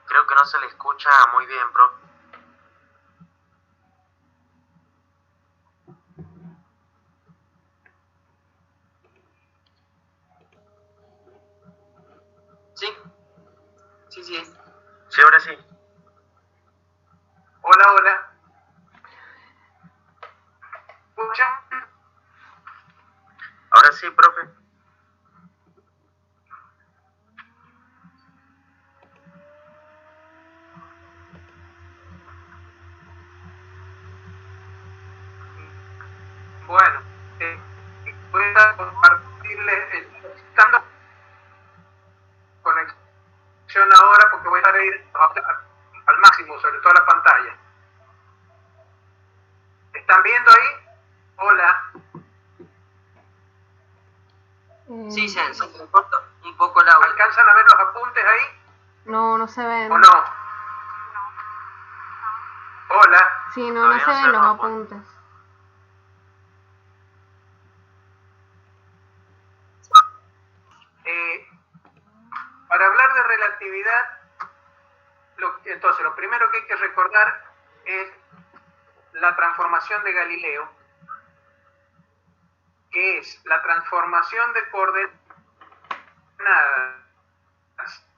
Creo que no se le escucha muy bien, profe. Sí, sí, sí. Sí, ahora sí. Hola, hola. ¿Escuchan? Ahora sí, profe. Bueno, voy a compartirles, estando conexión ahora porque voy a ir al máximo, sobre todo la pantalla. ¿Están viendo ahí? Hola. Sí, se corta un poco el audio. ¿Alcanzan a ver los apuntes ahí? No, no se ven. ¿O no? Hola. Sí, no se ven los apuntes. Para hablar de relatividad, entonces lo primero que hay que recordar es la transformación de Galileo, que es la transformación de coordenadas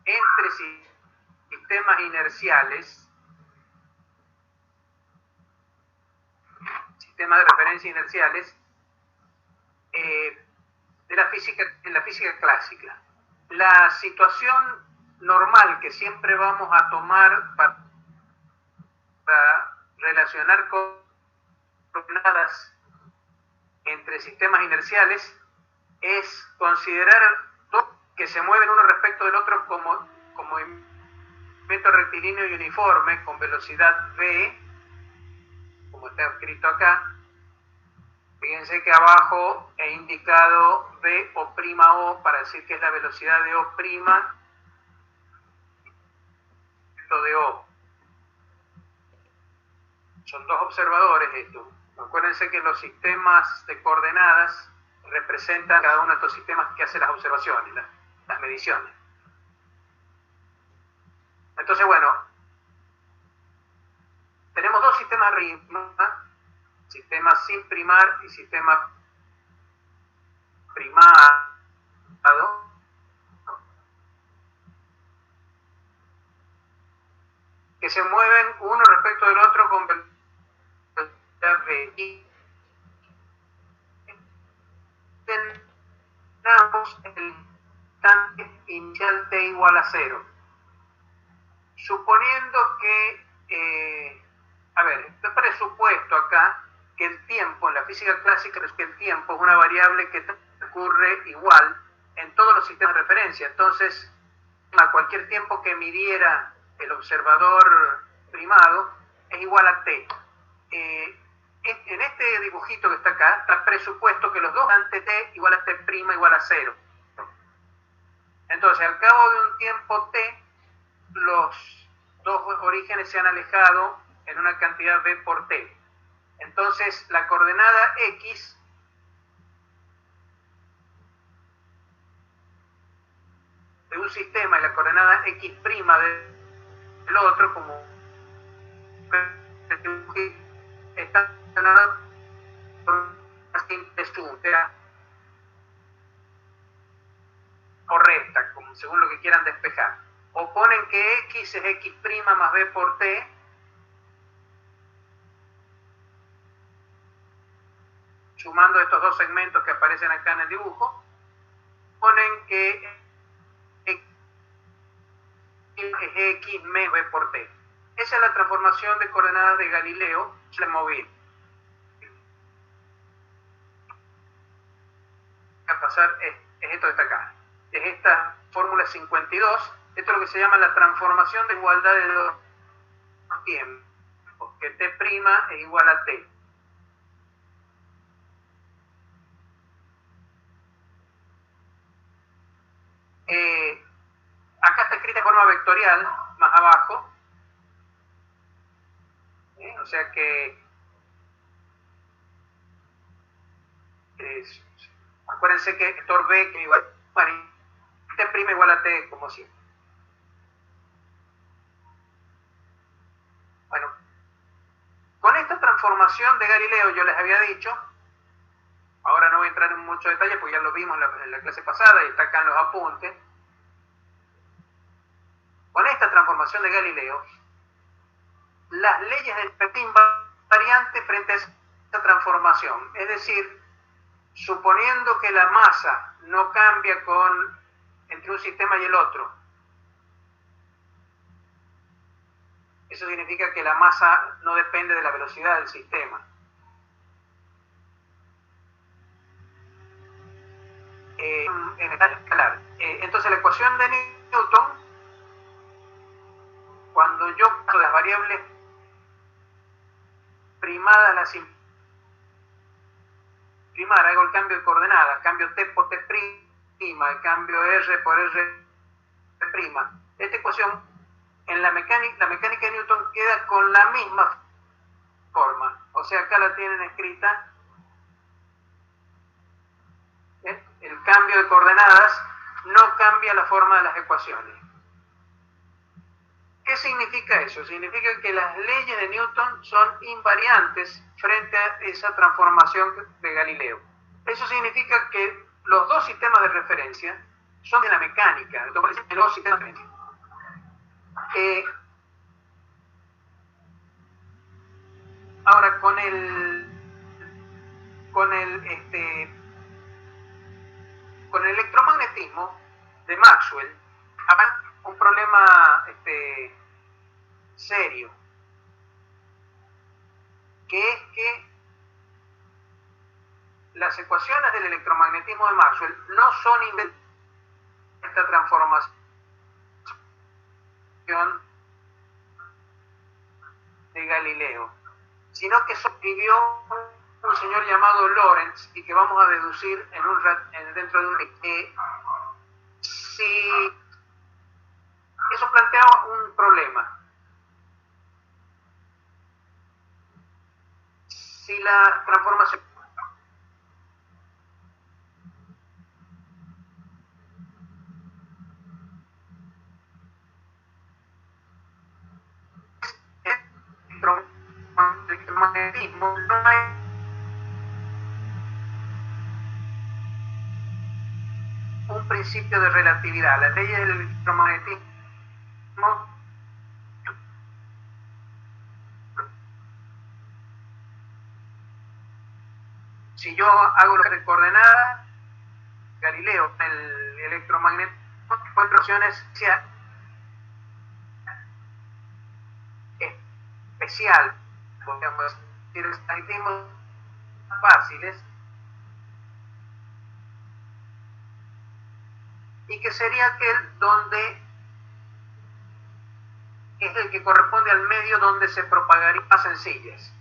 entre sistemas inerciales, sistemas de referencia inerciales, en la física clásica. La situación normal que siempre vamos a tomar para relacionar coordenadas entre sistemas inerciales es considerar dos que se mueven uno respecto del otro como movimiento rectilíneo y uniforme con velocidad v, como está escrito acá. Fíjense que abajo he indicado v o' o para decir que es la velocidad de o' de o. Son dos observadores esto. Acuérdense que los sistemas de coordenadas representan cada uno de estos sistemas que hace las observaciones, las mediciones. Entonces, bueno, tenemos dos sistemas sistema sin primar y sistema primado. Que se mueven uno respecto del otro con velocidad v. Y tenemos el instante inicial t igual a 0. Suponiendo que, este presupuesto acá, que el tiempo, en la física clásica, es que el tiempo es una variable que transcurre igual en todos los sistemas de referencia. Entonces, a cualquier tiempo que midiera el observador primado, es igual a t. En este dibujito que está acá, está presupuesto que los dos ante t igual a t' igual a 0. Entonces, al cabo de un tiempo t, los dos orígenes se han alejado en una cantidad v por t. Entonces, la coordenada x de un sistema y la coordenada x' del otro, como está relacionada por una simple suma o recta, como según lo que quieran despejar. O ponen que x es x' más b por t, sumando estos dos segmentos que aparecen acá en el dibujo, ponen que x es x menos b por t. Esa es la transformación de coordenadas de Galileo, móvil. pasar es esto de esta acá. Es esta fórmula 52. Esto es lo que se llama la transformación de igualdad de dos tiempos, que T' es igual a T. Acá está escrita de forma vectorial, más abajo. O sea que acuérdense que vector B que igual T' igual a T como siempre. Bueno, con esta transformación de Galileo yo les había dicho, ahora no voy a entrar en mucho detalle porque ya lo vimos en la clase pasada y está acá en los apuntes. Con esta transformación de Galileo, las leyes del efecto invariante frente a esta transformación, es decir, suponiendo que la masa no cambia entre un sistema y el otro, eso significa que la masa no depende de la velocidad del sistema. En escalar. Entonces la ecuación de Newton, cuando yo paso las variables primadas las primar, hago el cambio de coordenadas, cambio T por T', cambio R por R'. Esta ecuación en la mecánica de Newton queda con la misma forma. O sea, acá la tienen escrita. El cambio de coordenadas no cambia la forma de las ecuaciones. ¿Qué significa eso? Significa que las leyes de Newton son invariantes frente a esa transformación de Galileo. Eso significa que los dos sistemas de referencia son de la mecánica, los dos sistemas de referencia. Ahora, con el electromagnetismo de Maxwell, hay un problema serio, que es que las ecuaciones del electromagnetismo de Maxwell no son esta transformación de Galileo, sino que escribió un señor llamado Lorentz y que vamos a deducir dentro de un si eso plantea un problema. Si la transformación electromagnetismo no hay un principio de relatividad. Las leyes del electromagnetismo si yo hago las coordenadas, Galileo, el electromagnetismo, encuentro opciones especial, podríamos decir, magnetismos fáciles, y que sería aquel donde es el que corresponde al medio donde se propagarían más sencillas.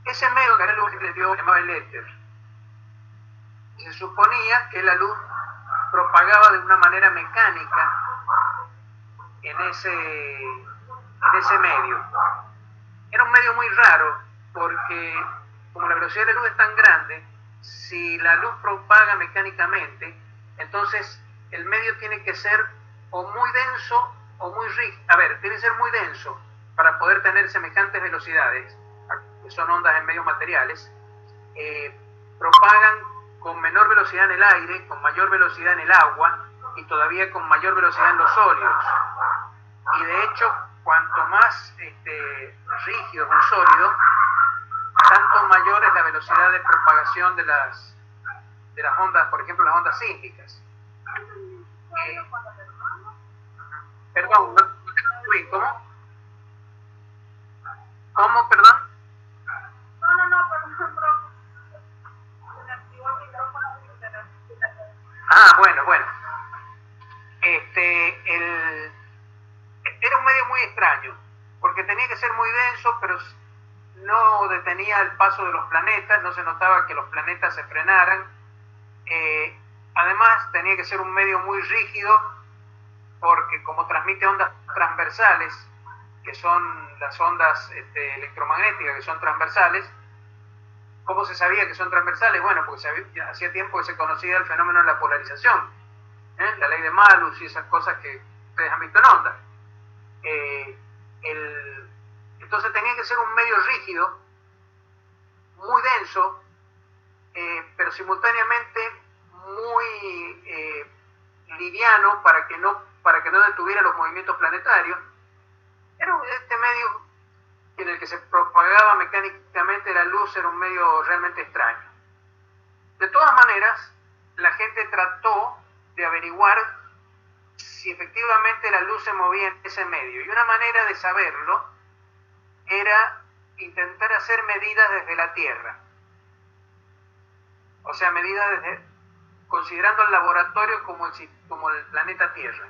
Ese medio que era lo que le dio llamaba el éter. Se suponía que la luz propagaba de una manera mecánica en ese medio. Era un medio muy raro porque como la velocidad de la luz es tan grande, si la luz propaga mecánicamente, entonces el medio tiene que ser o muy denso o muy rígido. A ver, tiene que ser muy denso para poder tener semejantes velocidades, que son ondas en medios materiales, propagan con menor velocidad en el aire, con mayor velocidad en el agua y todavía con mayor velocidad en los sólidos. Y de hecho, cuanto más rígido es un sólido, tanto mayor es la velocidad de propagación de las ondas, por ejemplo, las ondas sísmicas. Perdón, ¿cómo? ¿Cómo, perdón? No, perdón, se me activó el micrófono. pero no detenía el paso de los planetas, no se notaba que los planetas se frenaran. Además tenía que ser un medio muy rígido, porque como transmite ondas transversales, que son las ondas electromagnéticas, que son transversales. ¿Cómo se sabía que son transversales? Bueno, porque hacía tiempo que se conocía el fenómeno de la polarización, la ley de Malus y esas cosas que ustedes han visto en onda. Entonces tenía que ser un medio rígido, muy denso, pero simultáneamente muy liviano para que no detuviera los movimientos planetarios. Era este medio en el que se propagaba mecánicamente la luz, era un medio realmente extraño. De todas maneras, la gente trató de averiguar si efectivamente la luz se movía en ese medio, y una manera de saberlo era intentar hacer medidas desde la Tierra, o sea, medidas considerando el laboratorio como el planeta Tierra.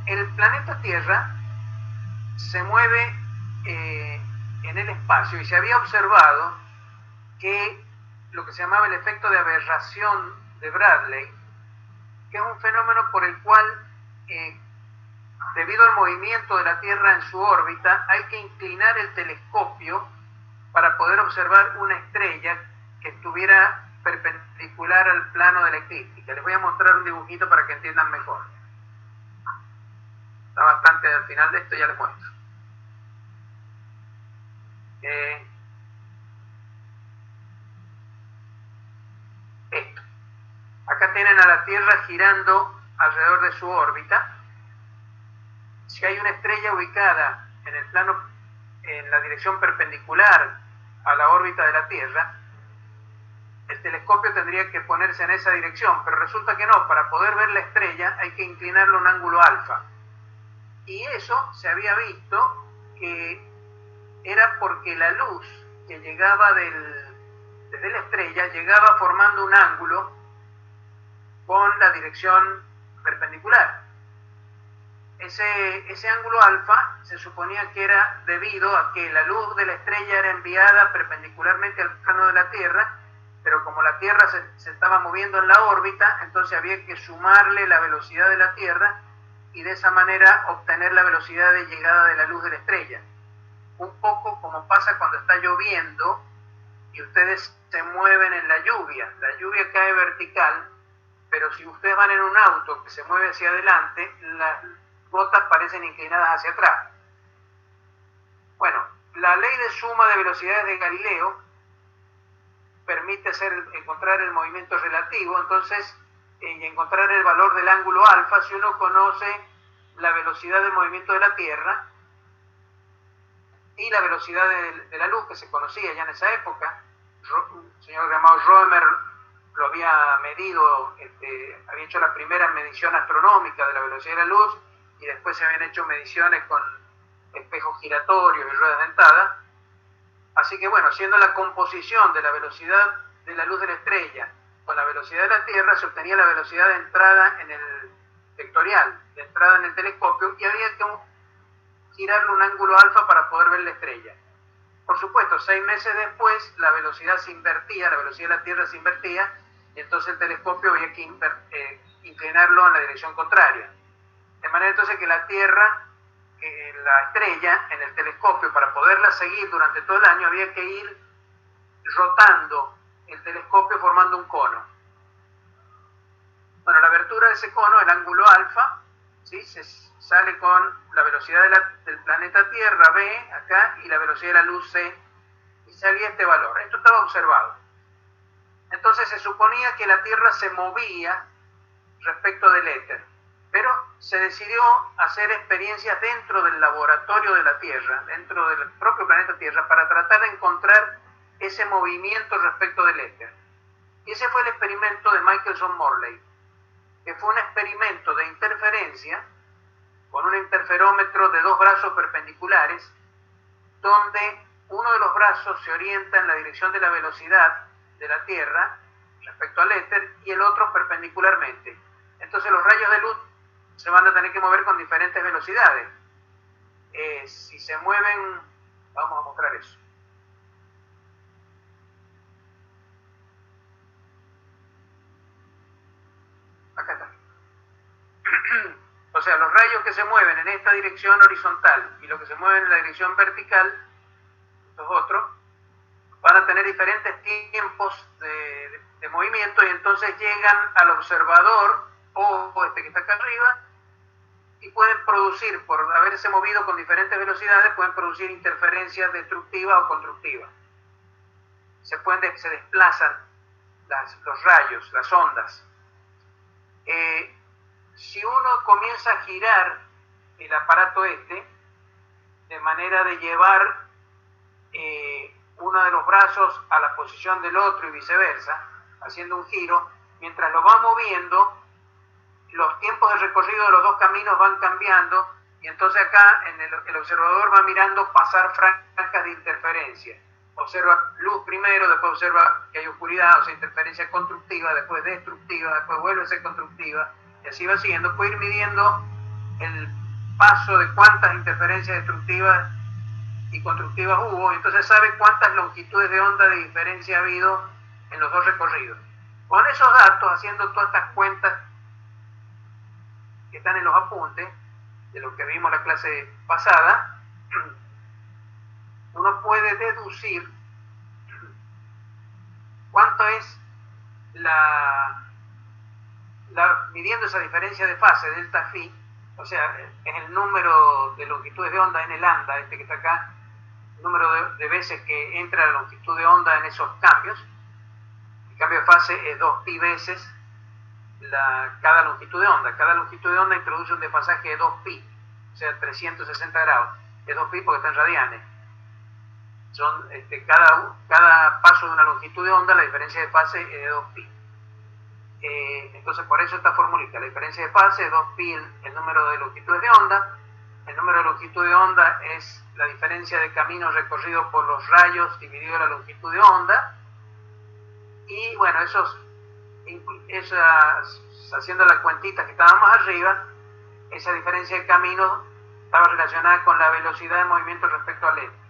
El planeta Tierra se mueve en el espacio, y se había observado que lo que se llamaba el efecto de aberración de Bradley, que es un fenómeno por el cual, debido al movimiento de la Tierra en su órbita, hay que inclinar el telescopio para poder observar una estrella que estuviera perpendicular al plano de la eclíptica. Les voy a mostrar un dibujito para que entiendan mejor. Está bastante al final de esto, ya les muestro. Esto. Acá tienen a la Tierra girando alrededor de su órbita. Si hay una estrella ubicada en el plano, en la dirección perpendicular a la órbita de la Tierra, el telescopio tendría que ponerse en esa dirección, pero resulta que no. Para poder ver la estrella hay que inclinarlo a un ángulo alfa. Y eso se había visto que era porque la luz que llegaba desde la estrella llegaba formando un ángulo con la dirección perpendicular. Ese ángulo alfa se suponía que era debido a que la luz de la estrella era enviada perpendicularmente al plano de la Tierra, pero como la Tierra se estaba moviendo en la órbita, entonces había que sumarle la velocidad de la Tierra y de esa manera obtener la velocidad de llegada de la luz de la estrella. Un poco como pasa cuando está lloviendo y ustedes se mueven en la lluvia. La lluvia cae vertical, pero si ustedes van en un auto que se mueve hacia adelante, las gotas parecen inclinadas hacia atrás. Bueno, la ley de suma de velocidades de Galileo permite encontrar el movimiento relativo, entonces, y encontrar el valor del ángulo alfa. Si uno conoce la velocidad del movimiento de la Tierra y la velocidad de la luz, que se conocía ya en esa época, un señor llamado Roemer lo había medido, había hecho la primera medición astronómica de la velocidad de la luz, y después se habían hecho mediciones con espejos giratorios y ruedas dentadas. Así que bueno, siendo la composición de la velocidad de la luz de la estrella con la velocidad de la Tierra, se obtenía la velocidad de entrada en el vectorial, de entrada en el telescopio, y había que girarle un ángulo alfa para poder ver la estrella. Por supuesto, 6 meses después la velocidad se invertía, la velocidad de la Tierra se invertía, y entonces el telescopio había que inclinarlo en la dirección contraria. De manera entonces que la Tierra, la estrella, en el telescopio, para poderla seguir durante todo el año, había que ir rotando el telescopio formando un cono. Bueno, la abertura de ese cono, el ángulo alfa, ¿sí?, se sale con la velocidad del planeta Tierra, B, acá, y la velocidad de la luz, C, y salía este valor. Esto estaba observado. Entonces se suponía que la Tierra se movía respecto del éter, pero se decidió hacer experiencias dentro del laboratorio de la Tierra, dentro del propio planeta Tierra, para tratar de encontrar ese movimiento respecto del éter. Y ese fue el experimento de Michelson-Morley, que fue un experimento de interferencia con un interferómetro de 2 brazos perpendiculares, donde uno de los brazos se orienta en la dirección de la velocidad de la Tierra respecto al éter y el otro perpendicularmente. Entonces los rayos de luz se van a tener que mover con diferentes velocidades. Si se mueven, vamos a mostrar eso. Acá está. O sea, los rayos que se mueven en esta dirección horizontal y los que se mueven en la dirección vertical, estos otros, van a tener diferentes tiempos de movimiento, y entonces llegan al observador o este que está acá arriba, y pueden producir, por haberse movido con diferentes velocidades, pueden producir interferencias destructivas o constructivas. Se desplazan los rayos, las ondas. Si uno comienza a girar el aparato de manera de llevar uno de los brazos a la posición del otro y viceversa, haciendo un giro, mientras lo va moviendo, los tiempos de recorrido de los dos caminos van cambiando, y entonces acá el observador va mirando pasar franjas de interferencia. Observa luz primero, después observa que hay oscuridad, o sea, interferencia constructiva, después destructiva, después vuelve a ser constructiva, y así va siguiendo. Puede ir midiendo el paso de cuántas interferencias destructivas y constructivas hubo, y entonces sabe cuántas longitudes de onda de diferencia ha habido en los dos recorridos. Con esos datos, haciendo todas estas cuentas que están en los apuntes de lo que vimos la clase pasada, uno puede deducir cuánto es midiendo esa diferencia de fase, delta phi, o sea, es el número de longitudes de onda en el lambda, este que está acá, el número de veces que entra la longitud de onda en esos cambios. El cambio de fase es 2pi veces cada longitud de onda. Cada longitud de onda introduce un desfasaje de 2pi, o sea, 360 grados. Es 2pi porque está en radianes. Son cada paso de una longitud de onda, la diferencia de fase es de 2pi. Entonces, por eso esta formulita, la diferencia de fase es 2pi el número de longitudes de onda. El número de longitud de onda es la diferencia de camino recorrido por los rayos dividido la longitud de onda. Y bueno, haciendo la cuentita que estábamos arriba, esa diferencia de camino estaba relacionada con la velocidad de movimiento respecto al éter.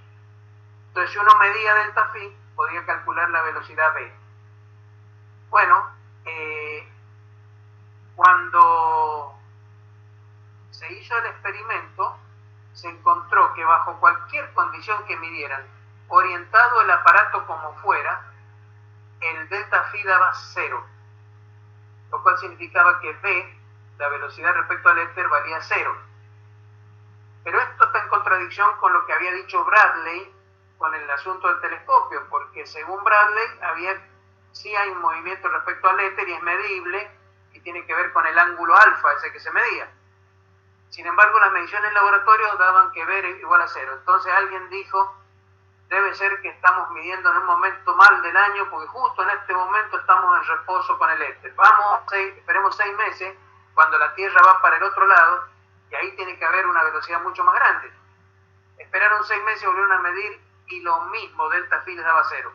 Entonces, si uno medía delta phi, podía calcular la velocidad v. Bueno, cuando se hizo el experimento, se encontró que bajo cualquier condición que midieran, orientado el aparato como fuera, el delta phi daba 0, lo cual significaba que v, la velocidad respecto al éter, valía 0. Pero esto está en contradicción con lo que había dicho Bradley con el asunto del telescopio, porque según Bradley sí hay un movimiento respecto al éter y es medible y tiene que ver con el ángulo alfa, ese que se medía. Sin embargo, las mediciones en laboratorio daban que v era igual a 0. Entonces alguien dijo, debe ser que estamos midiendo en un momento mal del año, porque justo en este momento estamos en reposo con el éter. Esperemos 6 meses, cuando la Tierra va para el otro lado, y ahí tiene que haber una velocidad mucho más grande. Esperaron 6 meses y volvieron a medir, y lo mismo, delta phi les daba 0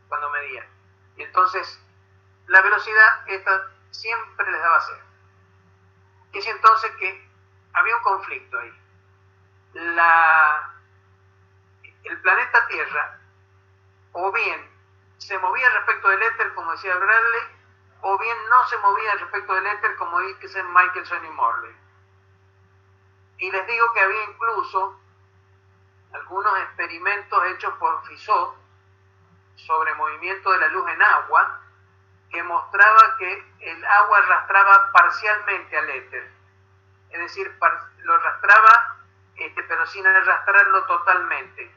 cuando medían. Y entonces la velocidad esta siempre les daba 0. Y es entonces que había un conflicto ahí. El planeta Tierra o bien se movía respecto del éter, como decía Bradley, o bien no se movía respecto del éter, como dicen Michelson y Morley. Y les digo que había incluso algunos experimentos hechos por Fizeau sobre movimiento de la luz en agua, que mostraba que el agua arrastraba parcialmente al éter, es decir, lo arrastraba, pero sin arrastrarlo totalmente.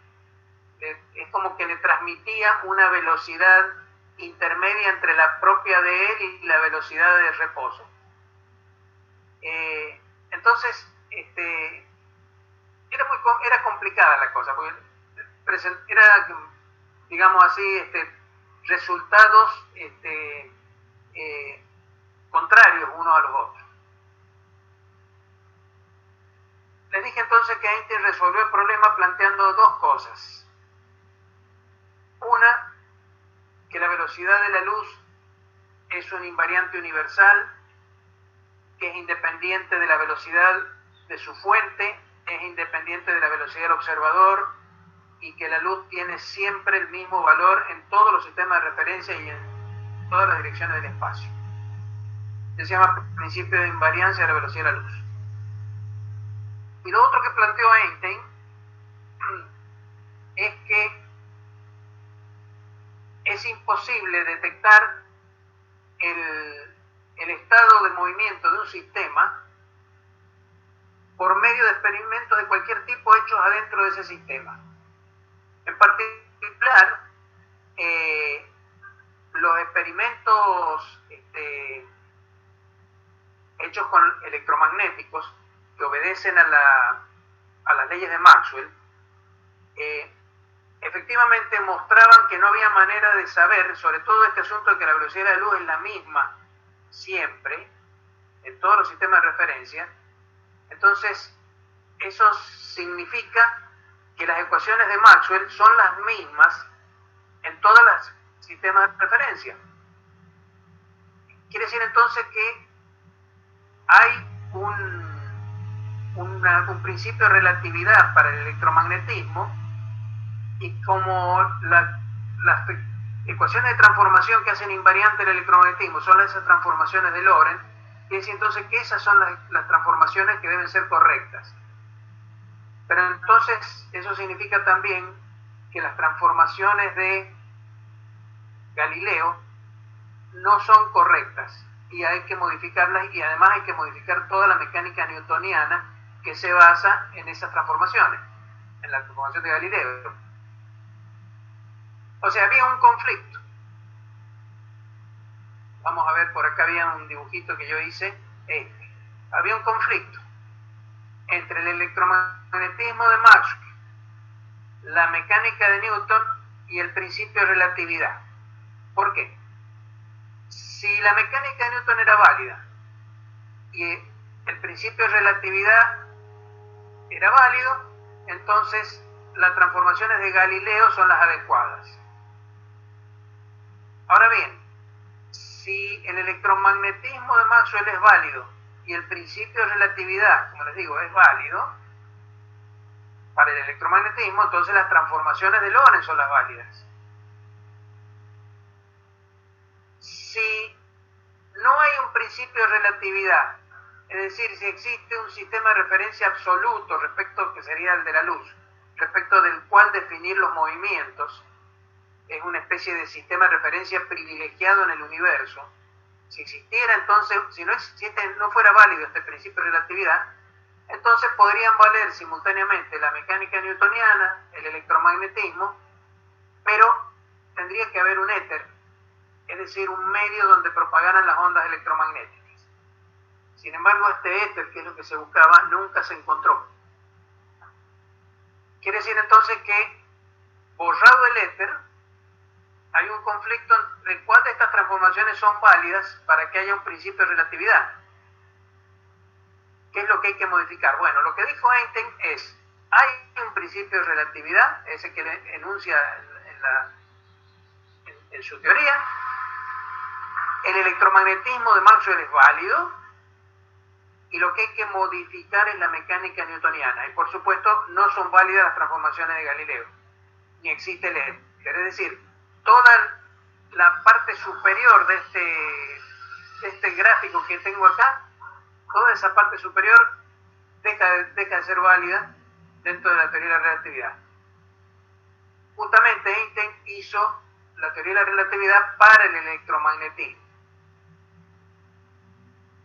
Es como que le transmitía una velocidad intermedia entre la propia de él y la velocidad de reposo. Entonces, era complicada la cosa, porque era, digamos así, resultados contrarios unos a los otros. Les dije entonces que Einstein resolvió el problema planteando dos cosas. Una, que la velocidad de la luz es un invariante universal que es independiente de la velocidad de su fuente es independiente de la velocidad del observador y que la luz tiene siempre el mismo valor en todos los sistemas de referencia y en todas las direcciones del espacio. Se llama principio de invariancia de la velocidad de la luz. Y lo otro que planteó Einstein es que es imposible detectar el estado de movimiento de un sistema por medio de experimentos de cualquier tipo hechos adentro de ese sistema. En particular, los experimentos hechos con electromagnéticos que obedecen a las leyes de Maxwell, efectivamente mostraban que no había manera de saber, sobre todo este asunto de que la velocidad de la luz es la misma siempre, en todos los sistemas de referencia. Entonces, eso significa que las ecuaciones de Maxwell son las mismas en todos los sistemas de referencia. Quiere decir entonces que hay un principio de relatividad para el electromagnetismo, y como las ecuaciones de transformación que hacen invariante el electromagnetismo son esas transformaciones de Lorentz, quiere decir entonces que esas son las transformaciones que deben ser correctas. Pero entonces eso significa también que las transformaciones de Galileo no son correctas y hay que modificarlas, y además hay que modificar toda la mecánica newtoniana que se basa en esas transformaciones, en la transformación de Galileo. O sea, había un conflicto. Vamos a ver, por acá había un dibujito que yo hice. Había un conflicto entre el electromagnetismo de Maxwell, la mecánica de Newton y el principio de relatividad. ¿Por qué? Si la mecánica de Newton era válida y el principio de relatividad era válido, entonces las transformaciones de Galileo son las adecuadas. Ahora bien, si el electromagnetismo de Maxwell es válido y el principio de relatividad, como les digo, es válido para el electromagnetismo, entonces las transformaciones de Lorentz son las válidas. Si no hay un principio de relatividad, es decir, si existe un sistema de referencia absoluto respecto, que sería el de la luz, respecto del cual definir los movimientos, es una especie de sistema de referencia privilegiado en el universo. Si existiera entonces, si no fuera válido este principio de relatividad, entonces podrían valer simultáneamente la mecánica newtoniana, el electromagnetismo, pero tendría que haber un éter, es decir, un medio donde propagaran las ondas electromagnéticas. Sin embargo, este éter, que es lo que se buscaba, nunca se encontró. Quiere decir entonces que, borrado el éter, hay un conflicto entre cuál de estas transformaciones son válidas para que haya un principio de relatividad. ¿Qué es lo que hay que modificar? Bueno, lo que dijo Einstein es, hay un principio de relatividad, ese que enuncia en su teoría, el electromagnetismo de Maxwell es válido, y lo que hay que modificar es la mecánica newtoniana. Y por supuesto, no son válidas las transformaciones de Galileo, ni existe el éter. Es decir, toda la parte superior de este gráfico que tengo acá, toda esa parte superior deja de ser válida dentro de la teoría de la relatividad. Justamente Einstein hizo la teoría de la relatividad para el electromagnetismo.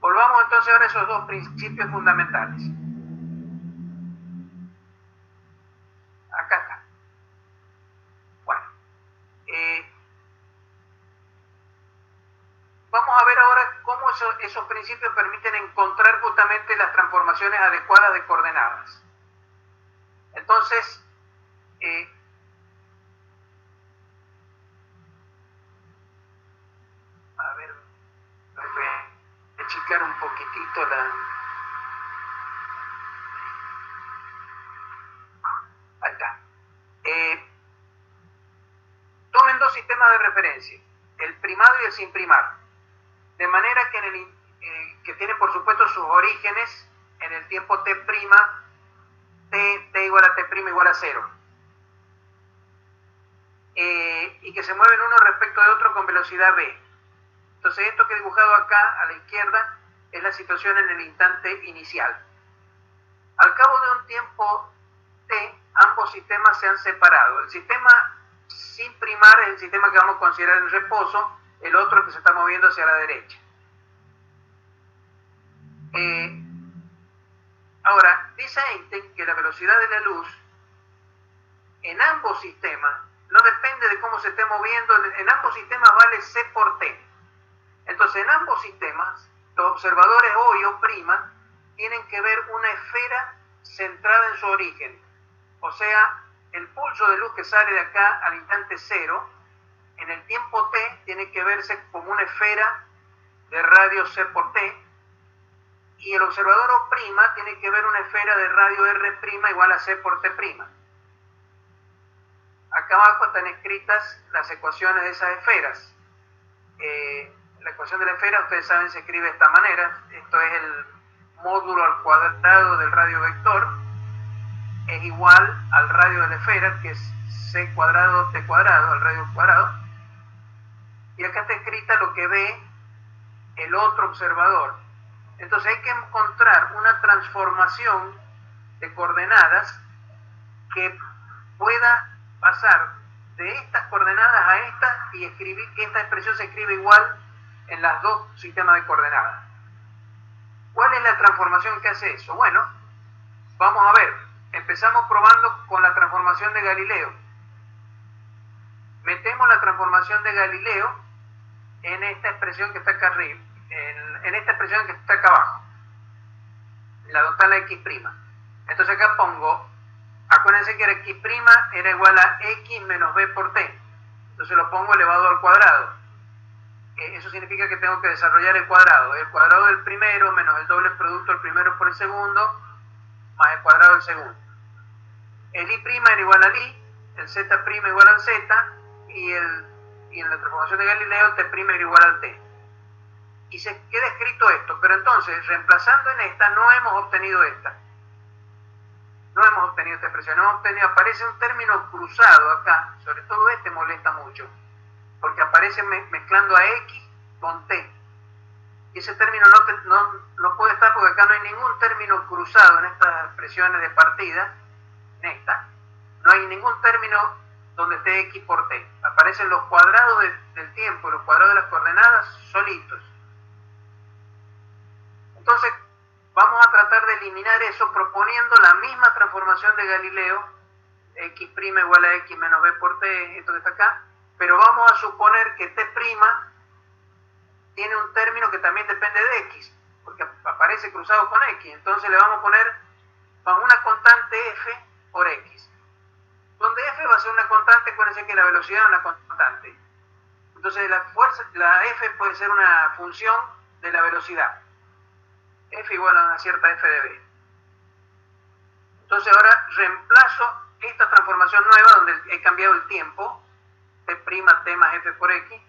Volvamos entonces ahora a esos dos principios fundamentales. Acá está. Bueno, vamos a ver ahora cómo esos principios permiten encontrar justamente las transformaciones adecuadas de coordenadas. Entonces, a ver, voy a achicar un poquitito ahí está. Tomen dos sistemas de referencia, el primado y el sin primar, de manera que que tienen por supuesto sus orígenes en el tiempo t' t igual a t' igual a 0. Y que se mueven uno respecto de otro con velocidad v. Entonces esto que he dibujado acá a la izquierda es la situación en el instante inicial. Al cabo de un tiempo t, ambos sistemas se han separado. El sistema sin primar es el sistema que vamos a considerar en reposo, el otro que se está moviendo hacia la derecha. Ahora, dice Einstein que la velocidad de la luz en ambos sistemas no depende de cómo se esté moviendo, en ambos sistemas vale c por t. Entonces, en ambos sistemas, los observadores O y O' tienen que ver una esfera centrada en su origen. O sea, el pulso de luz que sale de acá al instante 0, en el tiempo t, tiene que verse como una esfera de radio c por t, y el observador O' tiene que ver una esfera de radio r' igual a c por t'. Acá abajo están escritas las ecuaciones de esas esferas. La ecuación de la esfera, ustedes saben, se escribe de esta manera. Esto es el módulo al cuadrado del radio vector. Es igual al radio de la esfera, que es c cuadrado t cuadrado, al radio cuadrado. Y acá está escrita lo que ve el otro observador. Entonces hay que encontrar una transformación de coordenadas que pueda pasar de estas coordenadas a estas y escribir que esta expresión se escribe igual en los dos sistemas de coordenadas. ¿Cuál es la transformación que hace eso? Bueno, vamos a ver. Empezamos probando con la transformación de Galileo. Metemos la transformación de Galileo en esta expresión que está acá arriba, en esta expresión que está acá abajo, la total x'. Entonces acá pongo, acuérdense que x' era igual a x menos b por t, entonces lo pongo elevado al cuadrado. Eso significa que tengo que desarrollar el cuadrado del primero menos el doble producto del primero por el segundo, más el cuadrado del segundo. El i' era igual al i, el z' igual al z, y en la transformación de Galileo t' era igual al t. Y se queda escrito esto, pero entonces, reemplazando en esta, no hemos obtenido esta. No hemos obtenido esta expresión, aparece un término cruzado acá, sobre todo este molesta mucho, porque aparece mezclando a x con t. Y ese término no puede estar porque acá no hay ningún término cruzado en estas expresiones de partida, en esta. No hay ningún término donde esté x por t. Aparecen los cuadrados del tiempo, los cuadrados de las coordenadas solitos. Entonces, vamos a tratar de eliminar eso proponiendo la misma transformación de Galileo, x' igual a x menos b por t, esto que está acá, pero vamos a suponer que t' tiene un término que también depende de x, porque aparece cruzado con x, entonces le vamos a poner una constante f por x, donde f va a ser una constante. Acuérdense que la velocidad es una constante, entonces la f puede ser una función de la velocidad, f igual a una cierta f de b. Entonces ahora reemplazo esta transformación nueva donde he cambiado el tiempo, t' más f por x,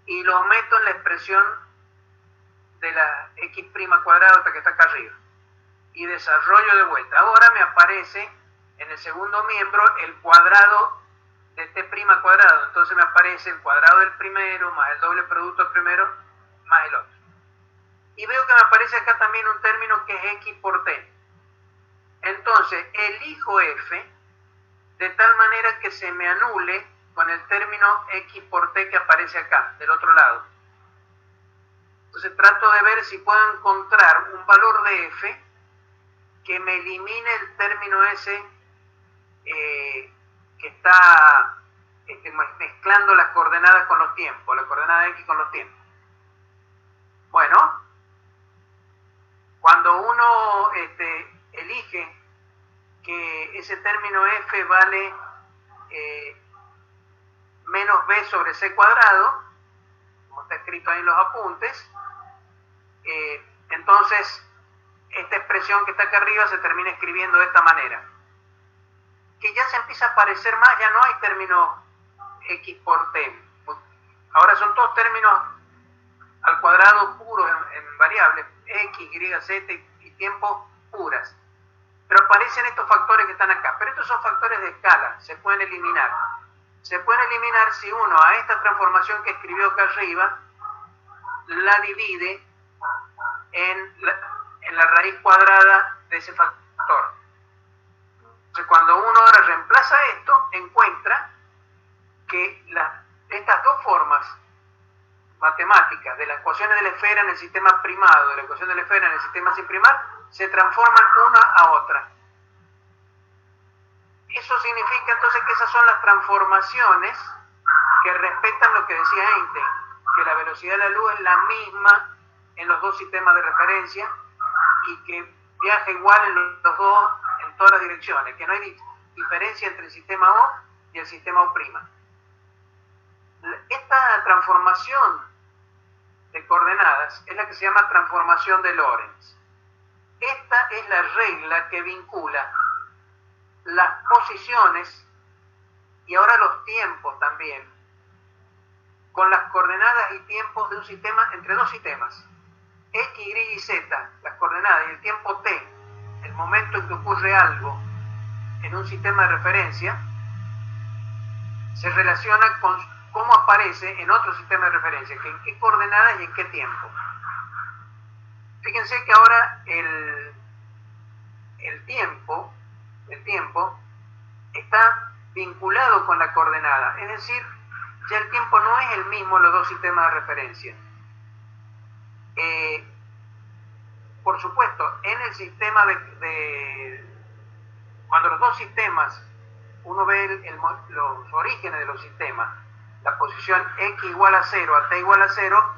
y lo meto en la expresión de la x' cuadrado que está acá arriba, y desarrollo de vuelta. Ahora me aparece en el segundo miembro el cuadrado de t' cuadrado, entonces me aparece el cuadrado del primero más el doble producto del primero más el otro. Y veo que me aparece acá también un término que es x por t. Entonces elijo f de tal manera que se me anule con el término x por t que aparece acá, del otro lado. Entonces trato de ver si puedo encontrar un valor de f que me elimine el término ese que está mezclando las coordenadas con los tiempos, la coordenada x con los tiempos. Bueno, cuando uno elige que ese término f vale menos b sobre c cuadrado, como está escrito ahí en los apuntes, entonces esta expresión que está acá arriba se termina escribiendo de esta manera, que ya se empieza a parecer más, ya no hay término x por t, ahora son todos términos al cuadrado puros en variables, x, y, z y tiempo puras, pero aparecen estos factores que están acá. Pero estos son factores de escala, se pueden eliminar. Se pueden eliminar si uno a esta transformación que escribió acá arriba la divide en la raíz cuadrada de ese factor. Entonces, cuando uno ahora reemplaza esto, encuentra que estas dos formas matemáticas de las ecuaciones de la esfera en el sistema primado, de la ecuación de la esfera en el sistema sin primar, se transforman una a otra. Eso significa entonces que esas son las transformaciones que respetan lo que decía Einstein, que la velocidad de la luz es la misma en los dos sistemas de referencia y que viaja igual en los dos, en todas las direcciones, que no hay diferencia entre el sistema O y el sistema O'. Esta transformación de coordenadas es la que se llama transformación de Lorentz. Esta es la regla que vincula las posiciones y ahora los tiempos también con las coordenadas y tiempos de un sistema entre dos sistemas. X, Y y Z, las coordenadas, y el tiempo T, el momento en que ocurre algo en un sistema de referencia, se relaciona con cómo aparece en otro sistema de referencia, que en qué coordenadas y en qué tiempo. Fíjense que ahora el tiempo está vinculado con la coordenada, es decir, ya el tiempo no es el mismo en los dos sistemas de referencia. Por supuesto, en el sistema cuando los dos sistemas, uno ve los orígenes de los sistemas, la posición x igual a 0 a t igual a 0,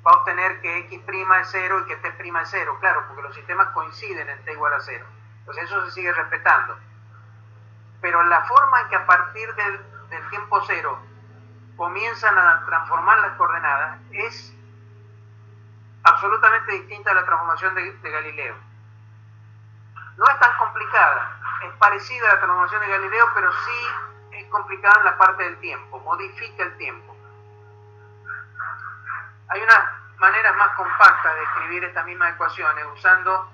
va a obtener que x' es 0 y que t' es 0, claro, porque los sistemas coinciden en t igual a 0. Entonces eso se sigue respetando. Pero la forma en que a partir del tiempo 0 comienzan a transformar las coordenadas es absolutamente distinta a la transformación de Galileo. No es tan complicada, es parecida a la transformación de Galileo, pero sí es complicada en la parte del tiempo, modifica el tiempo. Hay unas maneras más compactas de escribir estas mismas ecuaciones usando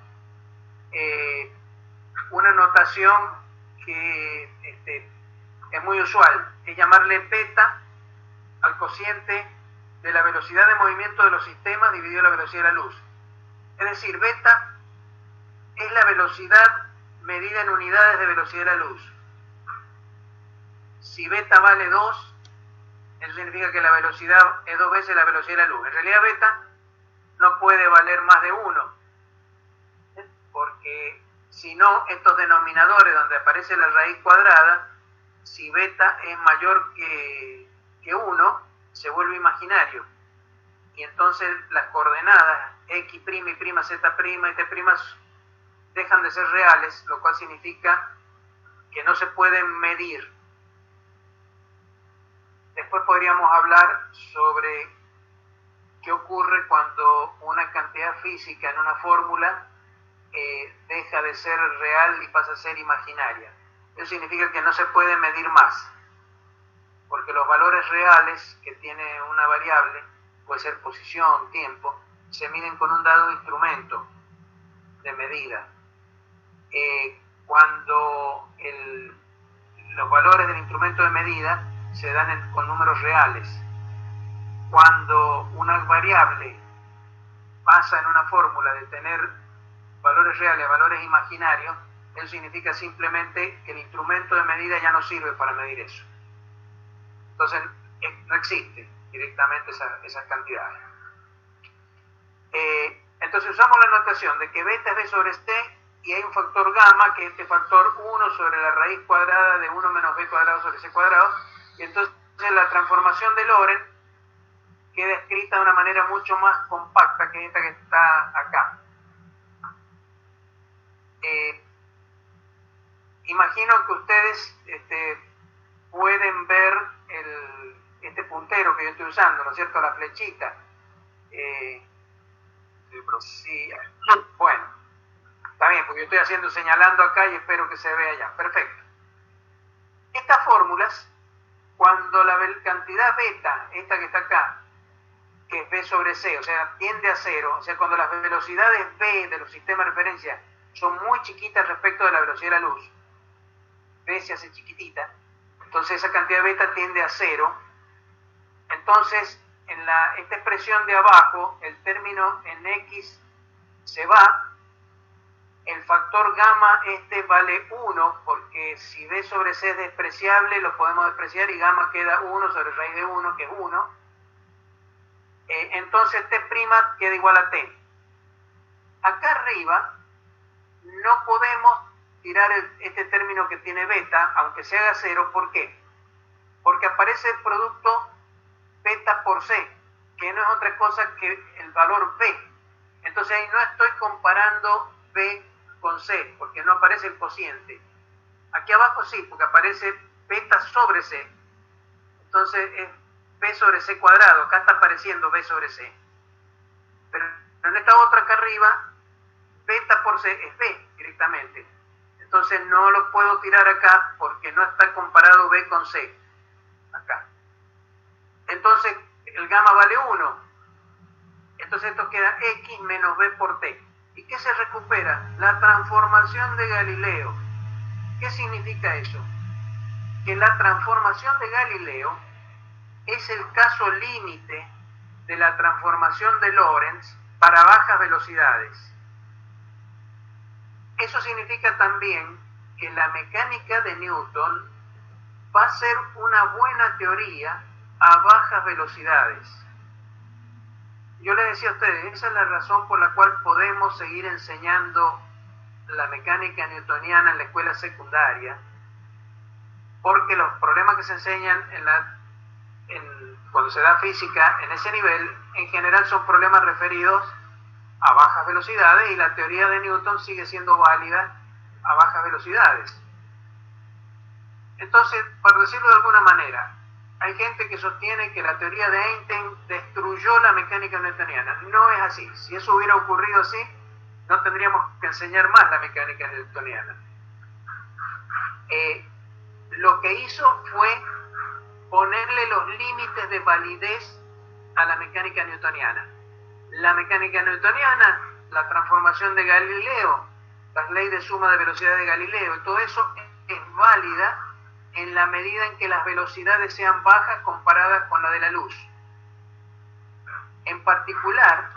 una notación que es muy usual, es llamarle beta al cociente de la velocidad de movimiento de los sistemas dividido la velocidad de la luz. Es decir, beta es la velocidad medida en unidades de velocidad de la luz. Si beta vale 2, eso significa que la velocidad es 2 veces la velocidad de la luz. En realidad beta no puede valer más de 1, porque si no, estos denominadores donde aparece la raíz cuadrada, si beta es mayor que 1, se vuelve imaginario. Y entonces las coordenadas x', y', z' y t' dejan de ser reales, lo cual significa que no se pueden medir. Después podríamos hablar sobre qué ocurre cuando una cantidad física en una fórmula deja de ser real y pasa a ser imaginaria. Eso significa que no se puede medir más, porque los valores reales que tiene una variable, puede ser posición, tiempo, se miden con un dado instrumento de medida. Cuando los valores del instrumento de medida se dan con números reales. Cuando una variable pasa en una fórmula de tener valores reales a valores imaginarios, eso significa simplemente que el instrumento de medida ya no sirve para medir eso. Entonces no existe directamente esas cantidades. Entonces usamos la notación de que beta es b sobre t y hay un factor gamma, que es este factor 1 sobre la raíz cuadrada de 1 menos b cuadrado sobre c cuadrado, y entonces la transformación de Lorentz queda escrita de una manera mucho más compacta que esta que está acá. Imagino que ustedes pueden ver este puntero que yo estoy usando, ¿no es cierto? La flechita. Sí, bueno, está bien, porque yo estoy señalando acá y espero que se vea allá. Perfecto. Estas fórmulas, cuando la cantidad beta, esta que está acá, que es b sobre c, o sea, tiende a 0, o sea, cuando las velocidades b de los sistemas de referencia son muy chiquitas respecto de la velocidad de la luz. B se hace chiquitita, entonces esa cantidad de beta tiende a 0. Entonces, en esta expresión de abajo, el término en X se va, el factor gamma vale 1, porque si B sobre C es despreciable, lo podemos despreciar y gamma queda 1 sobre raíz de 1, que es 1. Entonces T' queda igual a T. Acá arriba no podemos tirar este término que tiene beta, aunque se haga 0. ¿Por qué? Porque aparece el producto beta por C, que no es otra cosa que el valor B. Entonces ahí no estoy comparando B con C, porque no aparece el cociente. Aquí abajo sí, porque aparece beta sobre C. Entonces es B sobre C cuadrado. Acá está apareciendo B sobre C. Pero en esta otra acá arriba, beta por C es B directamente. Entonces no lo puedo tirar acá porque no está comparado B con C. Acá. Entonces el gamma vale 1. Entonces esto queda X menos B por T. ¿Y qué se recupera? La transformación de Galileo. ¿Qué significa eso? Que la transformación de Galileo es el caso límite de la transformación de Lorentz para bajas velocidades. Eso significa también que la mecánica de Newton va a ser una buena teoría a bajas velocidades. Yo les decía a ustedes, esa es la razón por la cual podemos seguir enseñando la mecánica newtoniana en la escuela secundaria, porque los problemas que se enseñan cuando se da física en ese nivel, en general son problemas referidos a bajas velocidades y la teoría de Newton sigue siendo válida a bajas velocidades. Entonces, para decirlo de alguna manera, hay gente que sostiene que la teoría de Einstein destruyó la mecánica newtoniana. No es así. Si eso hubiera ocurrido así, no tendríamos que enseñar más la mecánica newtoniana. Lo que hizo fue ponerle los límites de validez a la mecánica newtoniana. La mecánica newtoniana, la transformación de Galileo, las leyes de suma de velocidad de Galileo, y todo eso es válida en la medida en que las velocidades sean bajas comparadas con la de la luz. En particular,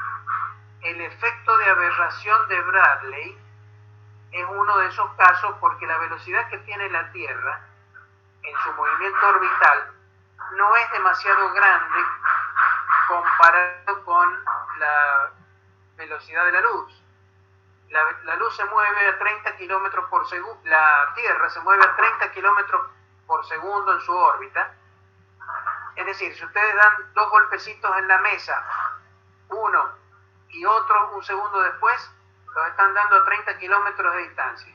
el efecto de aberración de Bradley es uno de esos casos porque la velocidad que tiene la Tierra en su movimiento orbital no es demasiado grande comparado con la velocidad de la luz. La luz se mueve a 30 kilómetros por segundo, la Tierra se mueve a 30 kilómetros por segundo en su órbita. Es decir, si ustedes dan 2 golpecitos en la mesa, uno y otro un segundo después, los están dando a 30 kilómetros de distancia,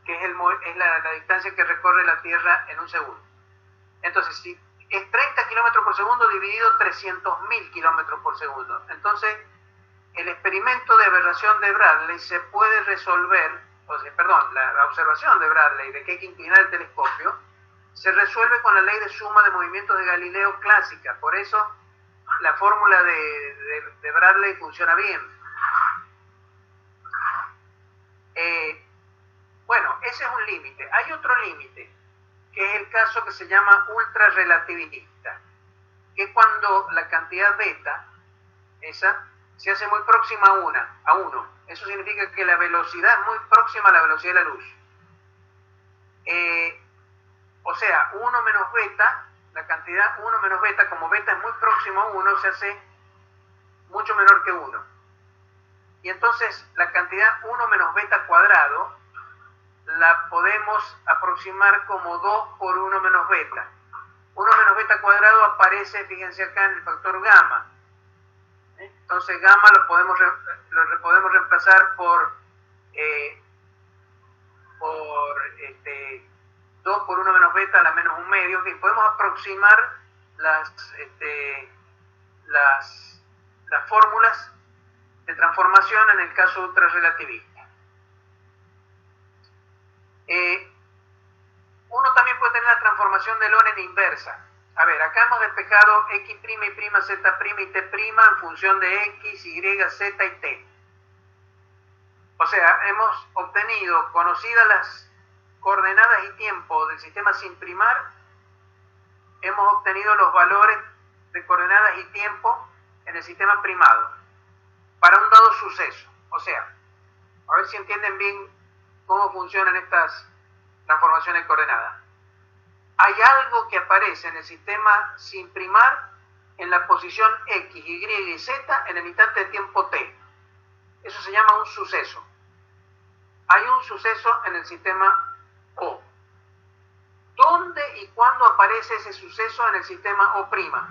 que es la distancia que recorre la Tierra en un segundo. Entonces, si es 30 kilómetros por segundo dividido 300.000 kilómetros por segundo, entonces el experimento de aberración de Bradley se puede resolver, la observación de Bradley de que hay que inclinar el telescopio se resuelve con la ley de suma de movimientos de Galileo clásica. Por eso la fórmula de Bradley funciona bien. Bueno, ese es un límite. Hay otro límite, que es el caso que se llama ultrarrelativista, que es cuando la cantidad beta, esa, se hace muy próxima a 1. Eso significa que la velocidad es muy próxima a la velocidad de la luz. O sea, 1 menos beta, la cantidad 1 menos beta, como beta es muy próximo a 1, se hace mucho menor que 1. Y entonces la cantidad 1 menos beta cuadrado la podemos aproximar como 2 por 1 menos beta. 1 menos beta cuadrado aparece, fíjense acá, en el factor gamma. Entonces gamma lo podemos reemplazar por 2 por 1 menos beta a la menos 1 medio. En fin, podemos aproximar las fórmulas de transformación en el caso ultrarrelativista. Uno también puede tener la transformación de Lorentz inversa. A ver, acá hemos despejado x', y', z' y t' en función de x, y, z y t. O sea, hemos obtenido, conocidas las coordenadas y tiempo del sistema sin primar, hemos obtenido los valores de coordenadas y tiempo en el sistema primado para un dado suceso. O sea, a ver si entienden bien cómo funcionan estas transformaciones de coordenadas. Hay algo que aparece en el sistema sin primar en la posición X, Y y Z en el instante de tiempo T. Eso se llama un suceso. Hay un suceso en el sistema O. ¿Dónde y cuándo aparece ese suceso en el sistema O'?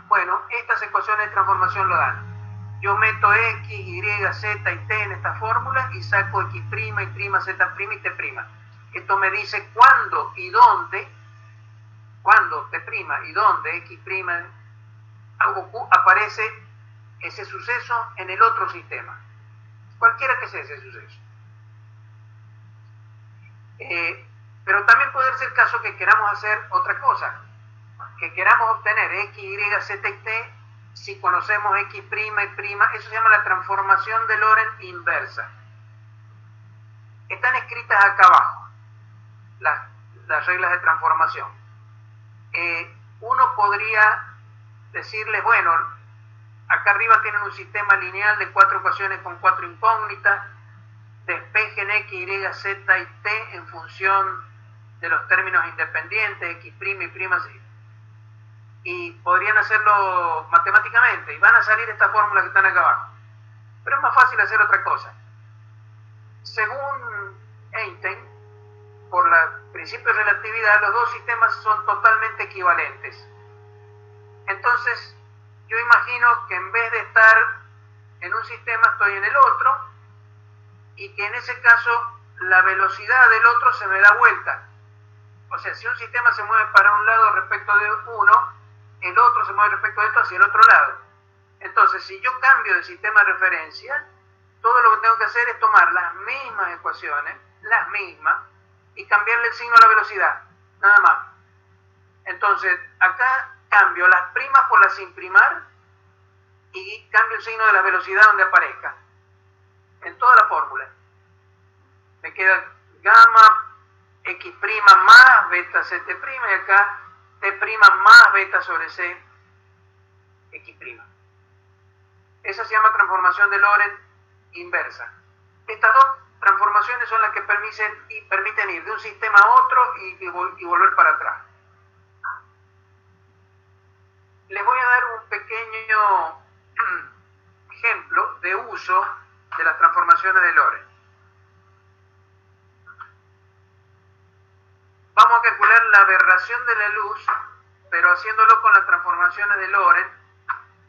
Bueno, estas ecuaciones de transformación lo dan. Yo meto X, Y, Z y T en esta fórmula y saco X', Y', Z' y T'. Esto me dice cuándo y dónde, cuándo T' y dónde X' aparece ese suceso en el otro sistema. Cualquiera que sea ese suceso. Pero también puede ser el caso que queramos hacer otra cosa, que queramos obtener X, Y, Z y T si conocemos X', Y', eso se llama la transformación de Lorentz inversa. Están escritas acá abajo las reglas de transformación. Uno podría decirles, bueno, acá arriba tienen un sistema lineal de 4 ecuaciones con 4 incógnitas, despejen X, Y, Z y T en función de los términos independientes, X', Y', y podrían hacerlo matemáticamente, y van a salir estas fórmulas que están acá abajo. Pero es más fácil hacer otra cosa. Según Einstein, por el principio de relatividad, los dos sistemas son totalmente equivalentes. Entonces, yo imagino que en vez de estar en un sistema, estoy en el otro, y que en ese caso la velocidad del otro se me da vuelta. O sea, si un sistema se mueve para un lado respecto de uno, el otro se mueve respecto de esto hacia el otro lado. Entonces, si yo cambio de sistema de referencia, todo lo que tengo que hacer es tomar las mismas ecuaciones, las mismas, y cambiarle el signo a la velocidad, nada más. Entonces, acá cambio las primas por las sin primar y cambio el signo de la velocidad donde aparezca. En toda la fórmula. Me queda gamma X' más beta ZT' y acá T' más beta sobre C X'. Esa se llama transformación de Lorentz inversa. Estas dos transformaciones son las que permiten ir de un sistema a otro y volver para atrás. Les voy a dar un pequeño ejemplo de uso de las transformaciones de Lorentz. Vamos a calcular la aberración de la luz, pero haciéndolo con las transformaciones de Lorentz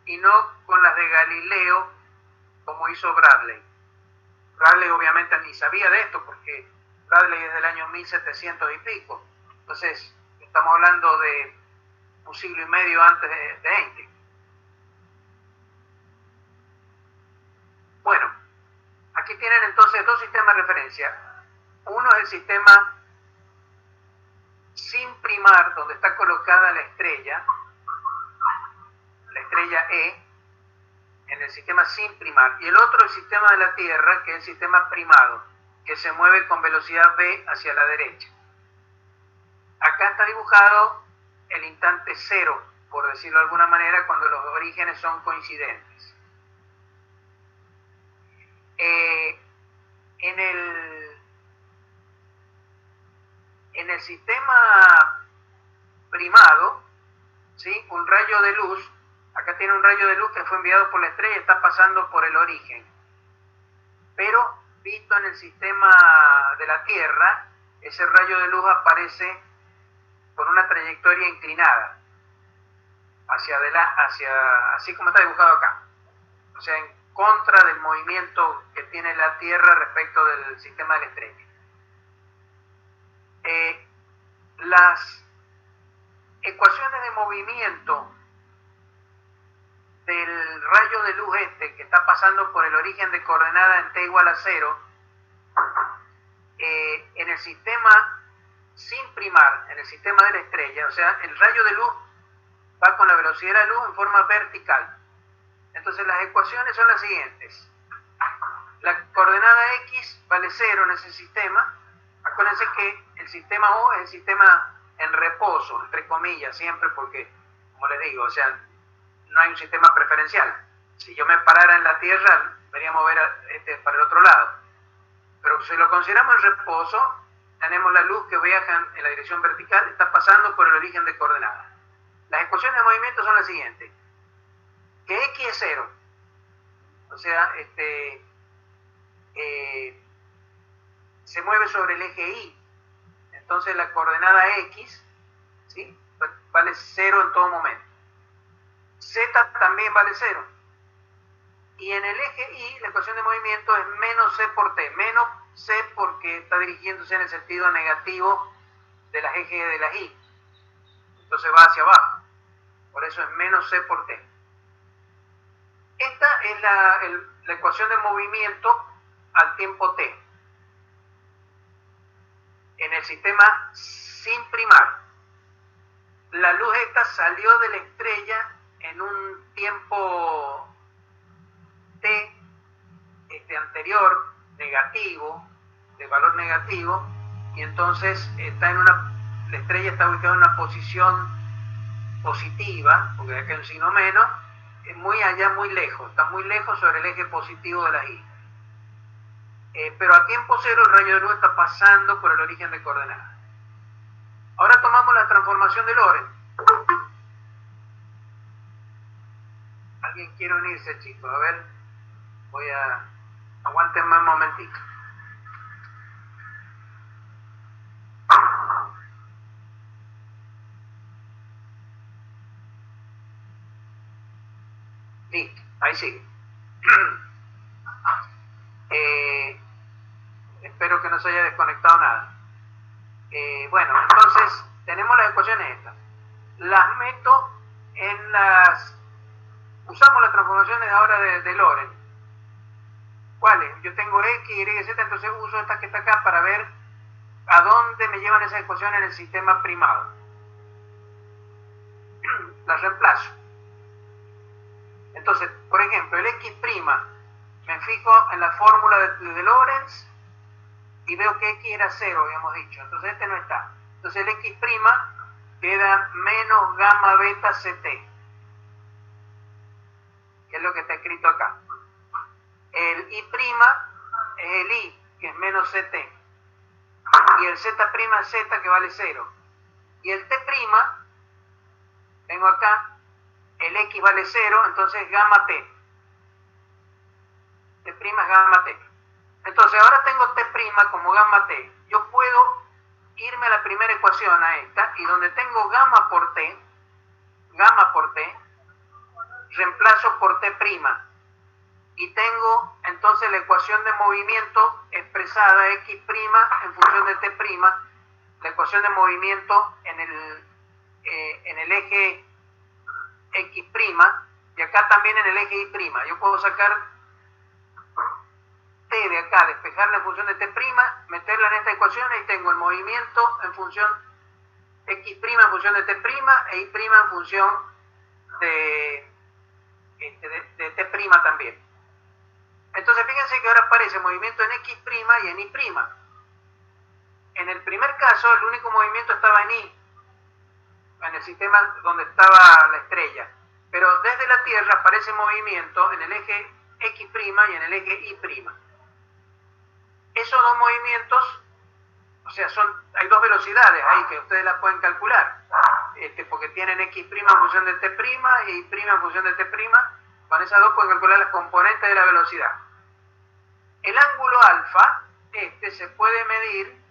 y no con las de Galileo, como hizo Bradley. Bradley obviamente ni sabía de esto, porque Bradley es del año 1700 y pico. Entonces, estamos hablando de un siglo y medio antes de Einstein. Bueno, aquí tienen entonces dos sistemas de referencia. Uno es el sistema sin primar, donde está colocada la estrella E, en el sistema sin primar, y el otro el sistema de la Tierra, que es el sistema primado, que se mueve con velocidad v hacia la derecha. Acá está dibujado el instante cero, por decirlo de alguna manera, cuando los orígenes son coincidentes. En el sistema primado, ¿sí? Un rayo de luz, acá tiene un rayo de luz que fue enviado por la estrella y está pasando por el origen. Pero visto en el sistema de la Tierra, ese rayo de luz aparece con una trayectoria inclinada hacia adelante, así como está dibujado acá. O sea, en contra del movimiento que tiene la Tierra respecto del sistema de la estrella. Las ecuaciones de movimiento del rayo de luz que está pasando por el origen de coordenada en t igual a 0, en el sistema sin primar, en el sistema de la estrella, o sea, el rayo de luz va con la velocidad de la luz en forma vertical. Entonces las ecuaciones son las siguientes. La coordenada X vale 0 en ese sistema. Acuérdense que el sistema O es el sistema en reposo, entre comillas, siempre, porque, como les digo, o sea, no hay un sistema preferencial. Si yo me parara en la Tierra, debería mover para el otro lado. Pero si lo consideramos en reposo, tenemos la luz que viaja en la dirección vertical, está pasando por el origen de coordenadas. Las ecuaciones de movimiento son las siguientes. Que X es 0. O sea, se mueve sobre el eje Y. Entonces la coordenada X, ¿sí?, vale 0 en todo momento. Z también vale 0. Y en el eje Y la ecuación de movimiento es menos C por T. Menos C porque está dirigiéndose en el sentido negativo de las ejes de las Y. Entonces va hacia abajo. Por eso es menos C por T. Esta es la ecuación de movimiento al tiempo T. En el sistema sin primar. La luz esta salió de la estrella en un tiempo T anterior, negativo, de valor negativo, y entonces la estrella está ubicada en una posición positiva, porque acá hay un signo menos, es muy allá, muy lejos, está muy lejos sobre el eje positivo de la Y. Pero a tiempo cero el rayo de luz está pasando por el origen de coordenadas. Ahora tomamos la transformación de Lorentz. ¿Alguien quiere unirse, chicos? A ver, aguántenme un momentito. Listo, ahí sigue. Espero que no se haya desconectado nada. Bueno, entonces tenemos las ecuaciones estas. Las meto en usamos las transformaciones ahora de Lorentz. ¿Cuáles? Yo tengo X, Y, Z, entonces uso esta que está acá para ver a dónde me llevan esas ecuaciones en el sistema primado. Las reemplazo. Entonces, por ejemplo, el X', me fijo en la fórmula de Lorentz y veo que X era 0, habíamos dicho. Entonces este no está. Entonces el X' queda menos gamma beta CT, que es lo que está escrito acá. El Y' es el Y, que es menos CT. Y el Z' es Z, que vale 0. Y el T', tengo acá, el X vale 0, entonces gamma T. T' es gamma T. Entonces ahora tengo T' como gamma T. Yo puedo irme a la primera ecuación, a esta, y donde tengo gamma por T, reemplazo por T'. Y tengo entonces la ecuación de movimiento expresada X' en función de T', la ecuación de movimiento en el eje X', y acá también en el eje Y'. Yo puedo sacar T de acá, despejarla en función de T', meterla en esta ecuación, y tengo el movimiento en función X' en función de T', e Y' en función de T' también. Entonces fíjense que ahora aparece movimiento en X' y en Y'. En el primer caso el único movimiento estaba en Y, en el sistema donde estaba la estrella, pero desde la Tierra aparece movimiento en el eje X' y en el eje Y'. Esos dos movimientos, o sea, hay dos velocidades ahí que ustedes las pueden calcular, porque tienen X' en función de T' y Y' en función de T'. Con esas dos pueden calcular las componentes de la velocidad. El ángulo alfa, se puede medir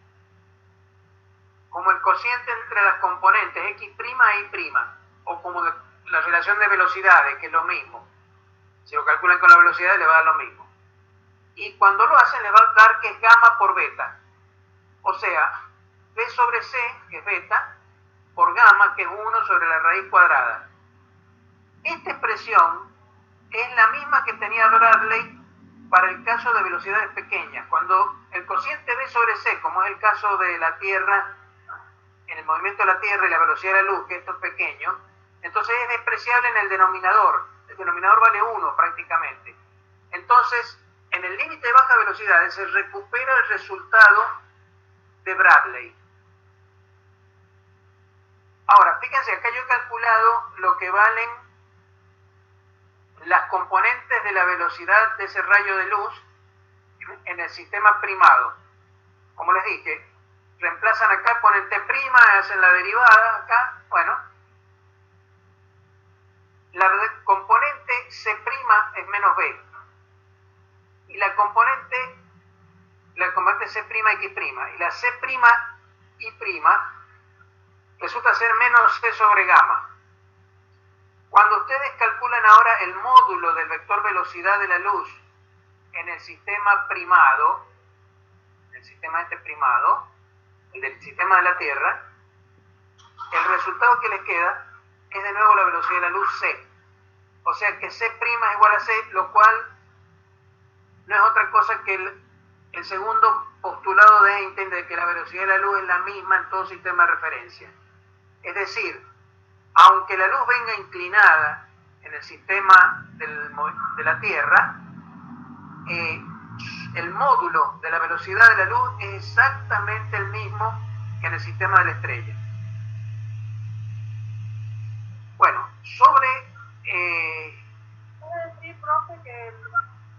como el cociente entre las componentes X' e Y', o como la relación de velocidades, que es lo mismo. Si lo calculan con la velocidad les va a dar lo mismo. Y cuando lo hacen les va a dar que es gamma por beta. O sea, B sobre C, que es beta, por gamma, que es 1 sobre la raíz cuadrada. Esta expresión es la misma que tenía Bradley para el caso de velocidades pequeñas. Cuando el cociente B sobre C, como es el caso de la Tierra, en el movimiento de la Tierra y la velocidad de la luz, que esto es pequeño, entonces es despreciable en el denominador. El denominador vale 1 prácticamente. Entonces, en el límite de baja velocidad se recupera el resultado de Bradley. Ahora, fíjense, acá yo he calculado lo que valen las componentes de la velocidad de ese rayo de luz en el sistema primado. Como les dije, reemplazan acá, ponen T', hacen la derivada acá, bueno. La componente C' es menos B. Y la componente C'X'. Y la C'I' resulta ser menos C sobre gamma. Cuando ustedes calculan ahora el módulo del vector velocidad de la luz en el sistema primado, el sistema primado, el del sistema de la Tierra, el resultado que les queda es de nuevo la velocidad de la luz C. O sea que C' es igual a C, lo cual no es otra cosa que el segundo postulado de Einstein de que la velocidad de la luz es la misma en todo sistema de referencia. Es decir, aunque la luz venga inclinada en el sistema de la Tierra, el módulo de la velocidad de la luz es exactamente el mismo que en el sistema de la estrella. Bueno, sobre... ¿Puede decir, profe, que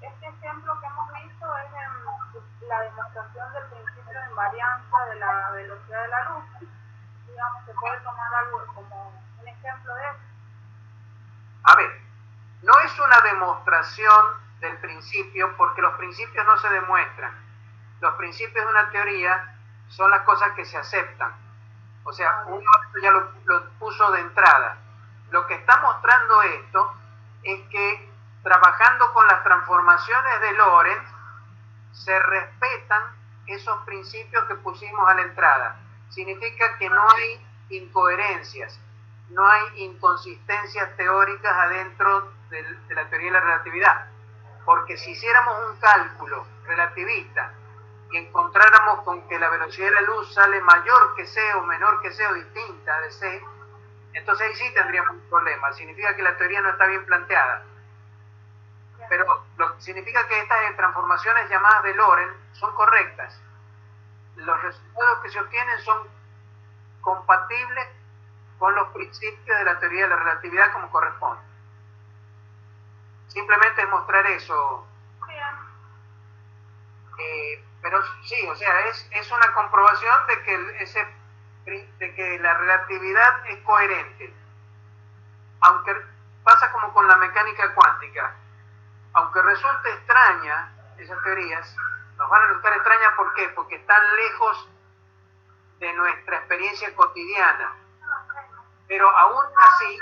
este ejemplo que hemos visto es en la demostración del principio de invarianza de la velocidad de la luz? Digamos, se puede tomar algo como un ejemplo de eso. A ver, no es una demostración del principio porque los principios no se demuestran. Los principios de una teoría son las cosas que se aceptan. O sea, uno ya lo puso de entrada. Lo que está mostrando esto es que trabajando con las transformaciones de Lorentz se respetan esos principios que pusimos a la entrada. Significa que no hay incoherencias, no hay inconsistencias teóricas adentro de la teoría de la relatividad. Porque si hiciéramos un cálculo relativista y encontráramos con que la velocidad de la luz sale mayor que C o menor que C o distinta de C, entonces ahí sí tendríamos un problema. Significa que la teoría no está bien planteada. Pero significa que estas transformaciones llamadas de Lorentz son correctas. Los resultados que se obtienen son compatibles con los principios de la teoría de la relatividad como corresponde. Simplemente es mostrar eso. Pero sí, o sea, es una comprobación de que la relatividad es coherente. Aunque pasa como con la mecánica cuántica. Aunque resulte extraña, esas teorías nos van a resultar extrañas. ¿Por qué? Porque están lejos de nuestra experiencia cotidiana. Pero aún así,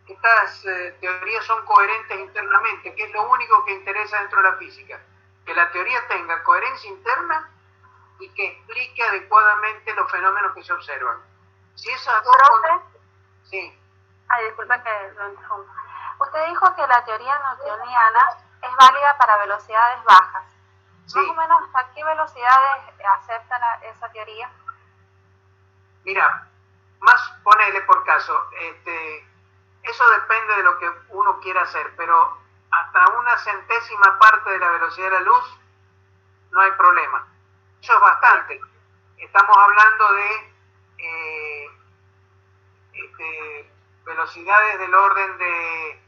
estas teorías son coherentes internamente, que es lo único que interesa dentro de la física. Que la teoría tenga coherencia interna y que explique adecuadamente los fenómenos que se observan. Si esas dos... Sí. Ay, disculpa que lo interrumpa. Usted dijo que la teoría newtoniana es válida para velocidades bajas. Sí. Más o menos, ¿hasta qué velocidades aceptan esa teoría? Mira, más ponele por caso, eso depende de lo que uno quiera hacer, pero hasta una centésima parte de la velocidad de la luz no hay problema. Eso es bastante. Estamos hablando de velocidades del orden de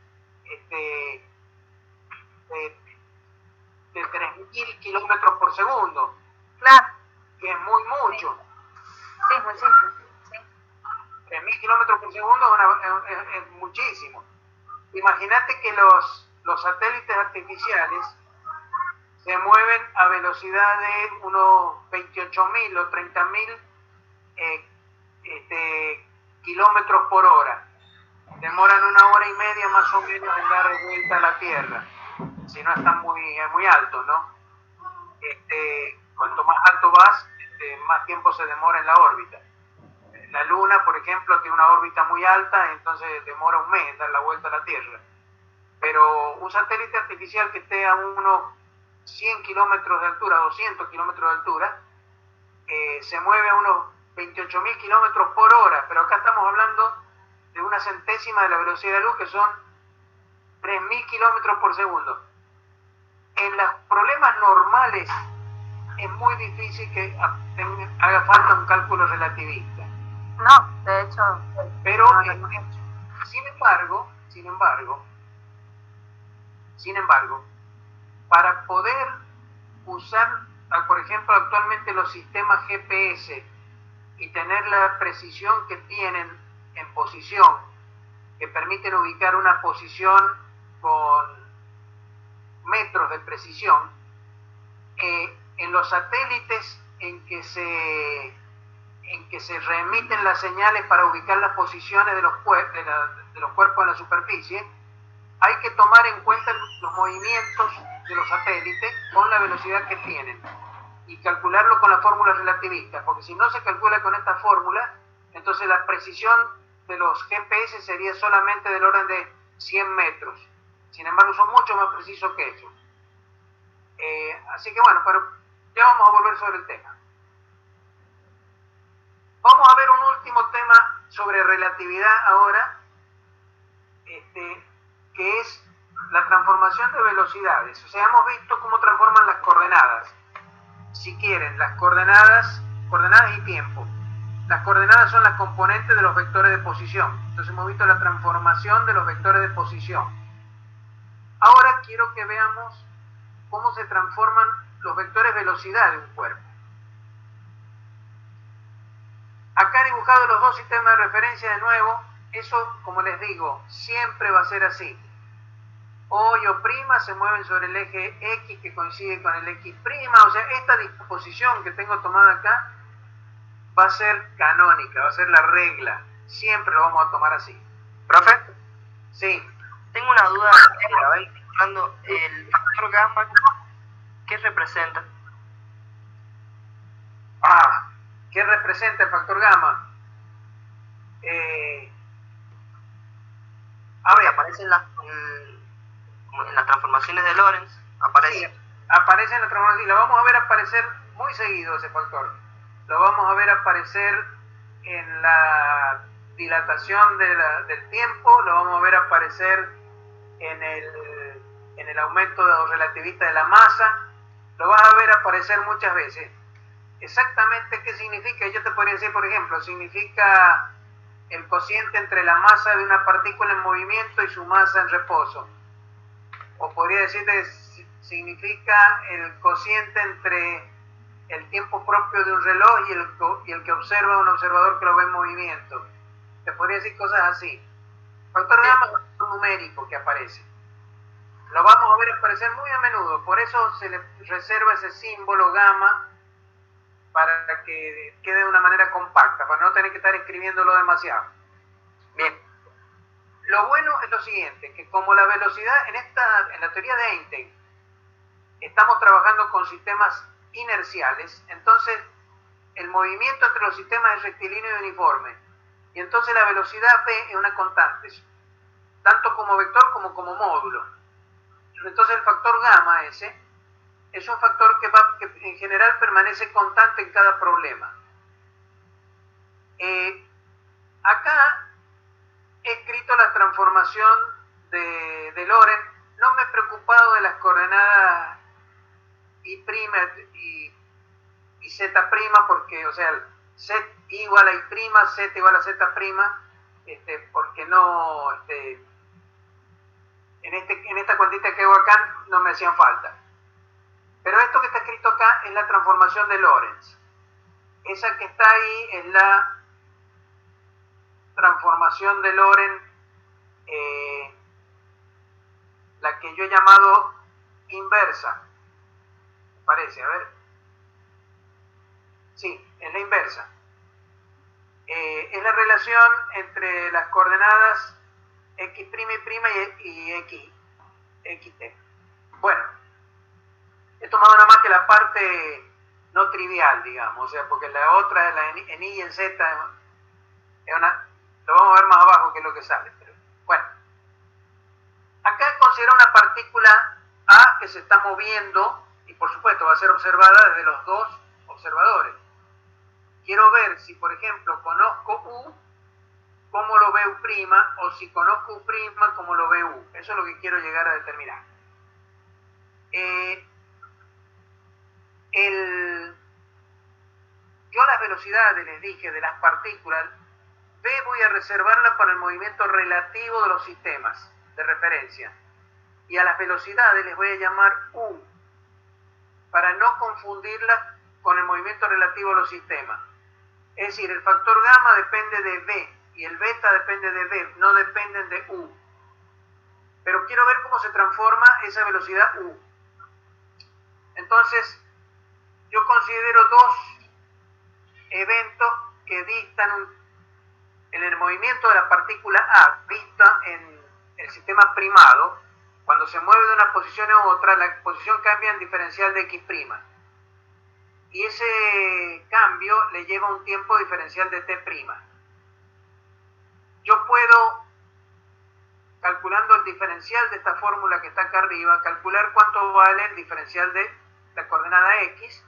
3.000 kilómetros por segundo. Claro. Que es mucho. Sí, muchísimo. Sí. 3.000 kilómetros por segundo es muchísimo. Imagínate que los satélites artificiales se mueven a velocidad de unos 28.000 o 30.000 kilómetros por hora. Demoran 1 hora y media más o menos en dar vuelta a la Tierra, si no están muy altos, ¿no? Cuanto más alto vas, más tiempo se demora en la órbita. La Luna, por ejemplo, tiene una órbita muy alta, entonces demora 1 mes en dar la vuelta a la Tierra. Pero un satélite artificial que esté a unos 100 kilómetros de altura, 200 kilómetros de altura, se mueve a unos 28.000 kilómetros por hora, pero acá estamos hablando de una centésima de la velocidad de la luz, que son 3.000 kilómetros por segundo. en los problemas normales es muy difícil que haga falta un cálculo relativista. No, de hecho. Pero, sin embargo, para poder usar, por ejemplo, actualmente los sistemas GPS y tener la precisión que tienen en posición, que permiten ubicar una posición con metros de precisión, en los satélites en que se remiten las señales para ubicar las posiciones de los cuerpos en la superficie, hay que tomar en cuenta los movimientos de los satélites con la velocidad que tienen y calcularlo con la fórmula relativista, porque si no se calcula con esta fórmula, entonces la precisión de los GPS sería solamente del orden de 100 metros. Sin embargo, son mucho más precisos que eso. Así que bueno, pero ya vamos a volver sobre el tema. Vamos a ver un último tema sobre relatividad ahora, que es la transformación de velocidades. O sea, hemos visto cómo transforman las coordenadas. Si quieren, las coordenadas y tiempo. Las coordenadas son las componentes de los vectores de posición. Entonces hemos visto la transformación de los vectores de posición. Ahora quiero que veamos cómo se transforman los vectores velocidad de un cuerpo. Acá he dibujado los dos sistemas de referencia de nuevo. Eso, como les digo, siempre va a ser así. O y O' se mueven sobre el eje X que coincide con el X'. O sea, esta disposición que tengo tomada acá va a ser canónica, va a ser la regla. Siempre lo vamos a tomar así. ¿Profe? Sí. Tengo una duda. Hablando el factor gamma, ¿qué representa? ¿Qué representa el factor gamma? Aparece en las transformaciones de Lorentz. Aparece. Sí, aparece en la transformación y lo vamos a ver aparecer muy seguido ese factor. Lo vamos a ver aparecer en la dilatación del tiempo, lo vamos a ver aparecer en el aumento relativista de la masa, lo vas a ver aparecer muchas veces. Exactamente qué significa, yo te podría decir, por ejemplo, significa el cociente entre la masa de una partícula en movimiento y su masa en reposo. O podría decirte, significa el cociente entre el tiempo propio de un reloj y el que observa un observador que lo ve en movimiento. Te podría decir cosas así. Factor gamma es un numérico que aparece. Lo vamos a ver aparecer muy a menudo, por eso se le reserva ese símbolo gamma para que quede de una manera compacta, para no tener que estar escribiéndolo demasiado. Bien. Lo bueno es lo siguiente, que como la velocidad en la teoría de Einstein estamos trabajando con sistemas inerciales, entonces el movimiento entre los sistemas es rectilíneo y uniforme, y entonces la velocidad v es una constante, tanto como vector como módulo. Entonces el factor gamma ese es un factor que en general permanece constante en cada problema. Acá he escrito la transformación de Lorentz. No me he preocupado de las coordenadas y z' porque, o sea, z igual a y', z igual a z', porque no, en esta cuantita que hago acá no me hacían falta. Pero esto que está escrito acá es la transformación de Lorentz. Esa que está ahí es la transformación de Lorentz, la que yo he llamado inversa. Parece, a ver. Sí, es la inversa. Es la relación entre las coordenadas x' y xt. Bueno, he tomado nada más que la parte no trivial, digamos, o sea, porque la otra, en y y en z, lo vamos a ver más abajo que es lo que sale. Pero, bueno, acá considera una partícula A que se está moviendo y por supuesto va a ser observada desde los dos observadores. Quiero ver si, por ejemplo, conozco U, cómo lo ve U', o si conozco U', cómo lo ve U. Eso es lo que quiero llegar a determinar. Yo las velocidades, les dije, de las partículas, B voy a reservarla para el movimiento relativo de los sistemas de referencia. Y a las velocidades les voy a llamar U, para no confundirlas con el movimiento relativo de los sistemas. Es decir, el factor gamma depende de B y el beta depende de B, no dependen de U. Pero quiero ver cómo se transforma esa velocidad U. Entonces, yo considero dos eventos que distan en el movimiento de la partícula A, vista en el sistema primado. Cuando se mueve de una posición a otra, la posición cambia en diferencial de X'. Y ese cambio le lleva un tiempo diferencial de T'. Yo puedo, calculando el diferencial de esta fórmula que está acá arriba, calcular cuánto vale el diferencial de la coordenada X,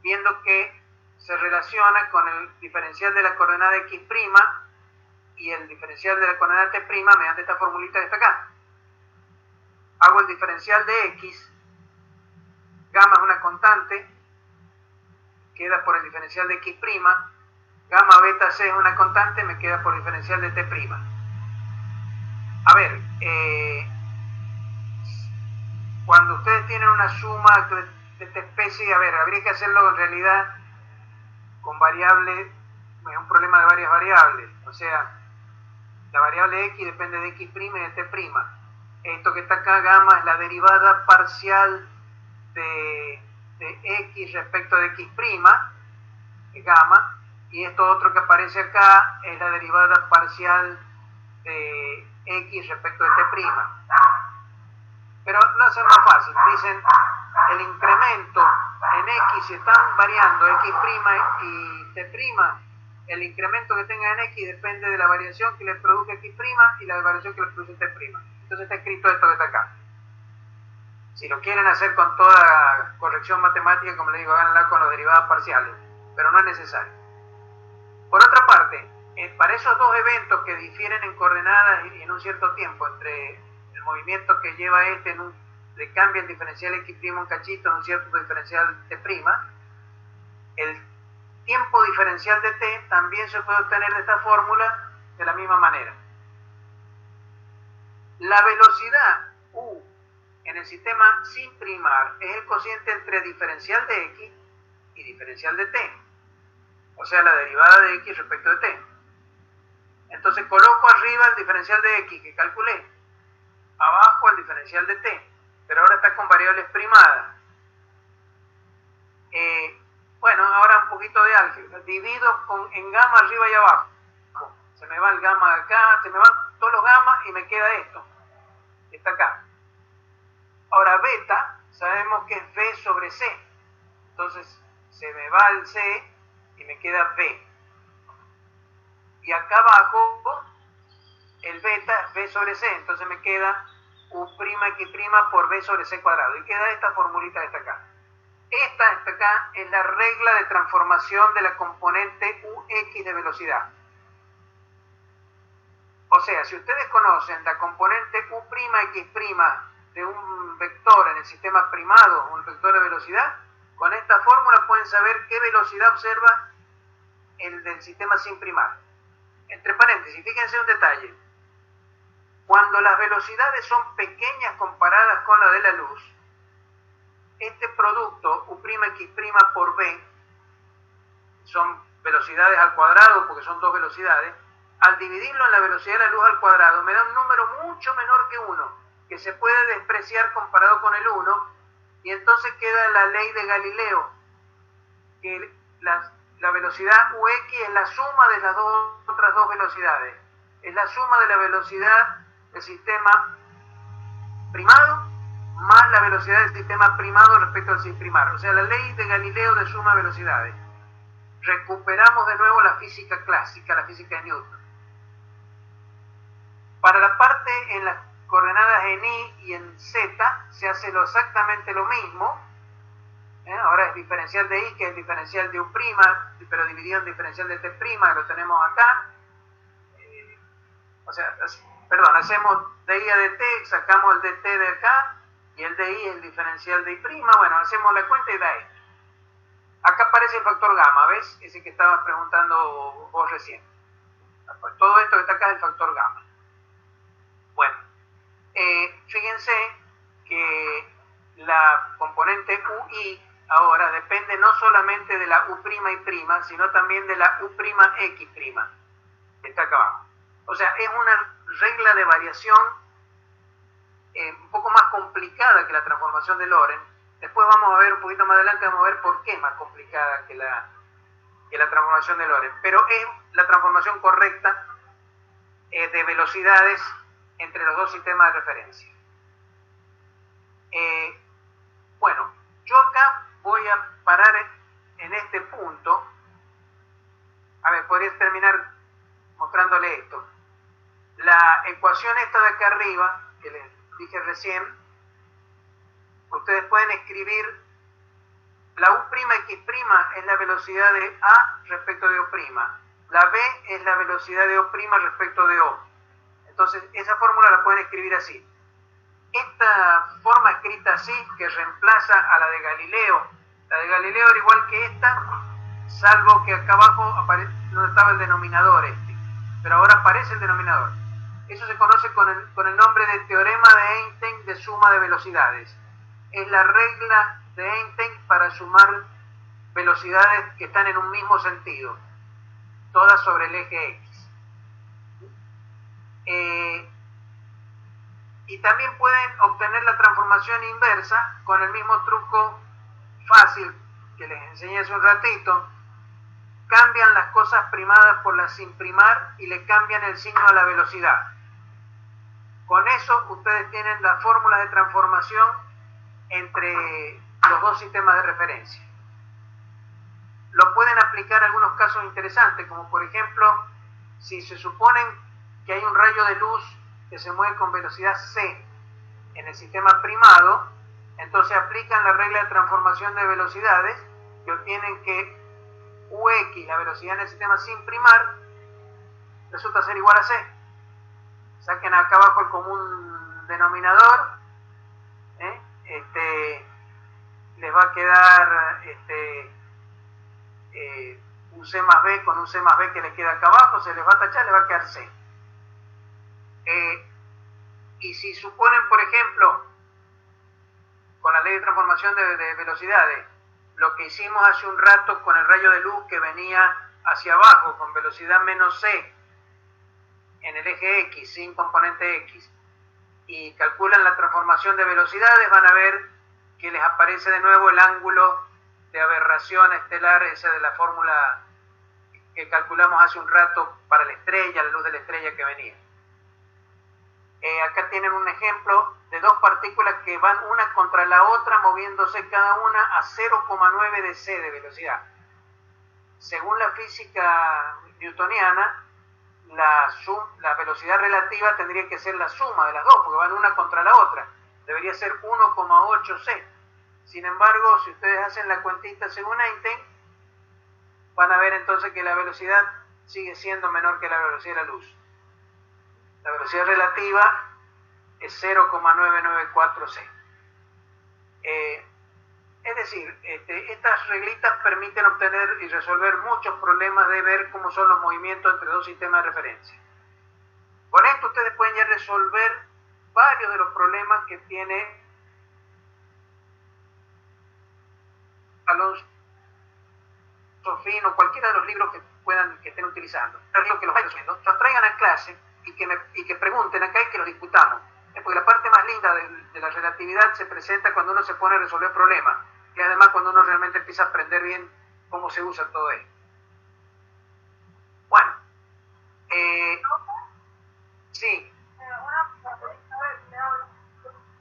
viendo que se relaciona con el diferencial de la coordenada X' y el diferencial de la coordenada T' mediante esta formulita que está acá. Hago el diferencial de X, gamma es una constante, queda por el diferencial de X', gamma beta C es una constante, me queda por el diferencial de T'. A ver, cuando ustedes tienen una suma de esta especie, a ver, habría que hacerlo en realidad con variables, es un problema de varias variables, o sea, la variable X depende de X' y de T'. Esto que está acá, gamma, es la derivada parcial de X respecto de X', gamma, y esto otro que aparece acá es la derivada parcial de X respecto de T'. Pero lo hacen más fácil, dicen el incremento en X, si están variando X' y T', el incremento que tenga en X depende de la variación que le produce X' y la variación que le produce T'. Entonces está escrito esto que está acá. Si lo quieren hacer con toda corrección matemática, como les digo, háganla con las derivadas parciales, pero no es necesario. Por otra parte, para esos dos eventos que difieren en coordenadas y en un cierto tiempo, entre el movimiento que lleva le cambia el diferencial X' un cachito en un cierto diferencial T', el tiempo diferencial de T también se puede obtener de esta fórmula de la misma manera. La velocidad U en el sistema sin primar es el cociente entre diferencial de X y diferencial de T, o sea, la derivada de X respecto de T. Entonces coloco arriba el diferencial de X que calculé, abajo el diferencial de T, pero ahora está con variables primadas. Bueno, ahora un poquito de álgebra. Divido en gamma arriba y abajo. Se me va el gamma de acá, se me van todos los gammas y me queda esto. Está acá. Ahora beta, sabemos que es B sobre C. Entonces se me va el C y me queda B. Y acá abajo el beta es B sobre C. Entonces me queda U'X' por B sobre C cuadrado. Y queda esta formulita que está acá. Esta acá es la regla de transformación de la componente UX de velocidad. O sea, si ustedes conocen la componente U'X' de un vector en el sistema primado, un vector de velocidad, con esta fórmula pueden saber qué velocidad observa el del sistema sin primar. Entre paréntesis, fíjense un detalle. Cuando las velocidades son pequeñas comparadas con la de la luz, este producto U'X' por B, son velocidades al cuadrado porque son dos velocidades, al dividirlo en la velocidad de la luz al cuadrado me da un número mucho menor que 1, que se puede despreciar comparado con el 1, y entonces queda la ley de Galileo, que la velocidad UX es la suma de las otras dos velocidades, es la suma de la velocidad del sistema primado más la velocidad del sistema primado respecto al sin primar, o sea, la ley de Galileo de suma velocidades. Recuperamos de nuevo la física clásica, la física de Newton. Para la parte en las coordenadas en Y y en Z se hace exactamente lo mismo. Ahora es diferencial de Y, que es diferencial de U', pero dividido en diferencial de T', que lo tenemos acá. Hacemos de I a dt, sacamos el dt de acá, y el de I es el diferencial de I'. Bueno, hacemos la cuenta y da esto. Acá aparece el factor gamma, ¿ves? Ese que estabas preguntando vos recién. Todo esto que está acá es el factor gamma. Bueno, fíjense que la componente UI ahora depende no solamente de la U'I', sino también de la U'X', que está acá abajo. O sea, es una regla de variación un poco más complicada que la transformación de Loren. Después vamos a ver, un poquito más adelante, vamos a ver por qué es más complicada que la transformación de Loren. Pero es la transformación correcta de velocidades entre los dos sistemas de referencia. Bueno, yo acá voy a parar en este punto. A ver, podría terminar mostrándole esto. La ecuación esta de acá arriba, que les dije recién, ustedes pueden escribir la U'X' es la velocidad de A respecto de O'. La B es la velocidad de O' respecto de O. Entonces, esa fórmula la pueden escribir así. Esta forma escrita así, que reemplaza a la de Galileo, la de Galileo era igual que esta, salvo que acá abajo aparece donde estaba el denominador pero ahora aparece el denominador. Eso se conoce con el nombre de teorema de Einstein de suma de velocidades. Es la regla de Einstein para sumar velocidades que están en un mismo sentido, todas sobre el eje X. Y también pueden obtener la transformación inversa con el mismo truco fácil que les enseñé hace un ratito. Cambian las cosas primadas por las sin primar y le cambian el signo a la velocidad. Con eso ustedes tienen las fórmulas de transformación entre los dos sistemas de referencia. Lo pueden aplicar a algunos casos interesantes, como por ejemplo, si se suponen que hay un rayo de luz que se mueve con velocidad c en el sistema primado, entonces aplican la regla de transformación de velocidades y obtienen que Ux, la velocidad en el sistema sin primar, resulta ser igual a c. Saquen acá abajo el común denominador, les va a quedar un c más b con un c más b que les queda acá abajo, se les va a tachar, les va a quedar c. Y si suponen, por ejemplo, con la ley de transformación de velocidades, lo que hicimos hace un rato con el rayo de luz que venía hacia abajo con velocidad menos c en el eje X, sin componente X, y calculan la transformación de velocidades, van a ver que les aparece de nuevo el ángulo de aberración estelar, esa de la fórmula que calculamos hace un rato para la estrella, la luz de la estrella que venía. Acá tienen un ejemplo de dos partículas que van una contra la otra, moviéndose cada una a 0,9 de c de velocidad. Según la física newtoniana, la velocidad relativa tendría que ser la suma de las dos, porque van una contra la otra. Debería ser 1,8 c. Sin embargo, si ustedes hacen la cuentita según Einstein, van a ver entonces que la velocidad sigue siendo menor que la velocidad de la luz. La velocidad relativa es 0,994 c. Es decir, estas reglitas permiten obtener y resolver muchos problemas de ver cómo son los movimientos entre dos sistemas de referencia. Con esto ustedes pueden ya resolver varios de los problemas que tiene Alonso Sofín o cualquiera de los libros que estén utilizando. Los que los vayan resolviendo, los traigan a clase y que pregunten acá y que lo discutamos. Porque la parte más linda de la relatividad se presenta cuando uno se pone a resolver problemas, y además cuando uno realmente empieza a aprender bien cómo se usa todo esto. Bueno, sí.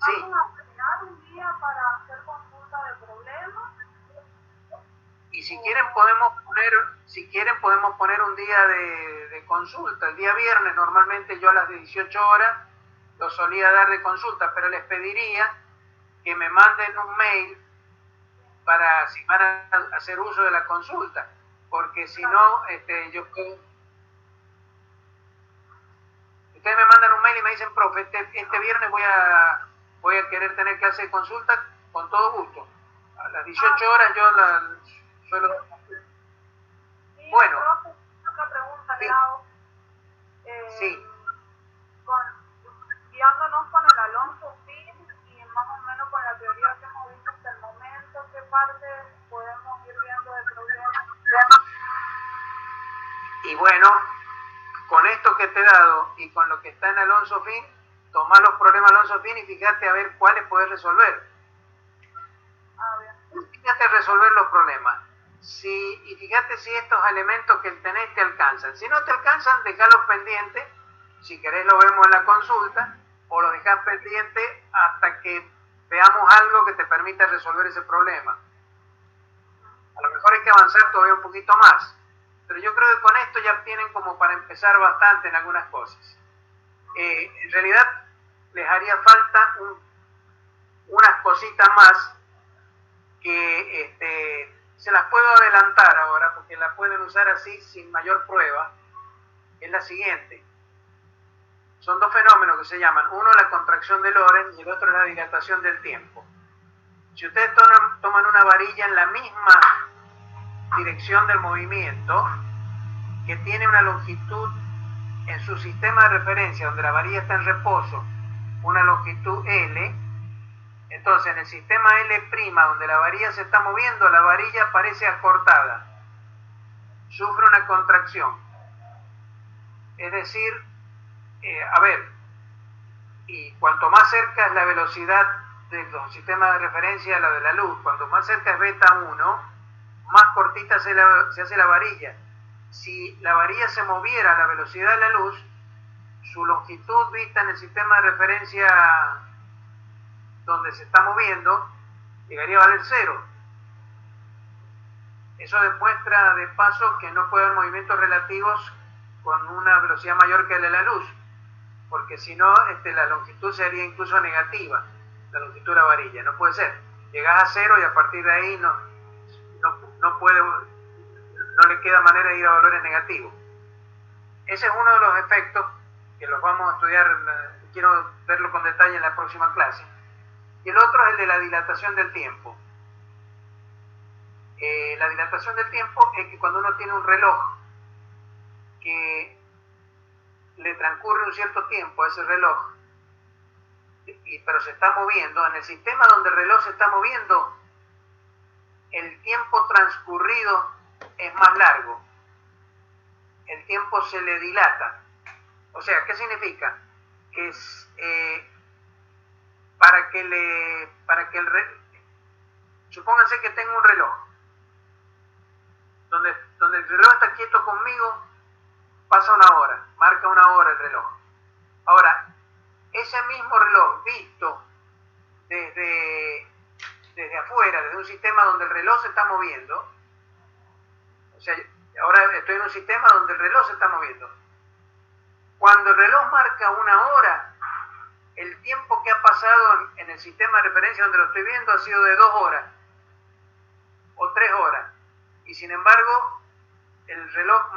Sí. ¿Vamos a terminar un día para hacer consulta de problemas? Y si quieren podemos poner un día de consulta. El día viernes normalmente yo a las 18 horas lo solía dar de consulta, pero les pediría que me manden un mail para si van a hacer uso de la consulta, porque si no, yo puedo... Ustedes me mandan un mail y me dicen, profe, este viernes voy a voy a querer tener clase de consulta con todo gusto. A las 18 horas yo la suelo... Y, Bueno. profe, otra pregunta Sí. le hago. Sí. Guiándonos con el Alonso Fin y más o menos con la teoría que hemos visto hasta el momento, ¿qué parte podemos ir viendo de problemas? Y bueno, con esto que te he dado y con lo que está en Alonso Fin, tomá los problemas de Alonso Fin y fíjate a ver cuáles puedes resolver. Ah, bien. Fíjate resolver los problemas. Y fíjate si estos elementos que tenés te alcanzan. Si no te alcanzan, dejalos pendientes. Si querés lo vemos en la consulta o lo dejás pendiente hasta que veamos algo que te permita resolver ese problema. A lo mejor hay que avanzar todavía un poquito más. Pero yo creo que con esto ya tienen como para empezar bastante en algunas cosas. En realidad les haría falta unas cositas más que se las puedo adelantar ahora porque las pueden usar así sin mayor prueba. Es la siguiente. Son dos fenómenos que se llaman, uno la contracción de Lorentz y el otro la dilatación del tiempo. Si ustedes toman una varilla en la misma dirección del movimiento, que tiene una longitud en su sistema de referencia, donde la varilla está en reposo, una longitud L, entonces en el sistema L', donde la varilla se está moviendo, la varilla parece acortada, sufre una contracción. Es decir, y cuanto más cerca es la velocidad de los sistemas de referencia a la de la luz, cuanto más cerca es beta 1, más cortita se hace la varilla. Si la varilla se moviera a la velocidad de la luz, su longitud vista en el sistema de referencia donde se está moviendo llegaría a valer 0. Eso demuestra de paso que no puede haber movimientos relativos con una velocidad mayor que la de la luz, porque si no la longitud sería incluso negativa, la longitud de la varilla. No puede ser. Llegás a 0 y a partir de ahí no le queda manera de ir a valores negativos. Ese es uno de los efectos que los vamos a estudiar, quiero verlo con detalle en la próxima clase. Y el otro es el de la dilatación del tiempo. La dilatación del tiempo es que cuando uno tiene un reloj que le transcurre un cierto tiempo a ese reloj, pero se está moviendo, en el sistema donde el reloj se está moviendo, el tiempo transcurrido es más largo, el tiempo se le dilata. O sea, ¿qué significa? Que supónganse que tengo un reloj, donde el reloj está quieto conmigo, pasa una hora, marca una hora el reloj. Ahora, ese mismo reloj visto desde afuera, desde un sistema donde el reloj se está moviendo, o sea, ahora estoy en un sistema donde el reloj se está moviendo. Cuando el reloj marca una hora, el tiempo que ha pasado en el sistema de referencia donde lo estoy viendo ha sido de 2 horas o 3 horas. Y sin embargo, el reloj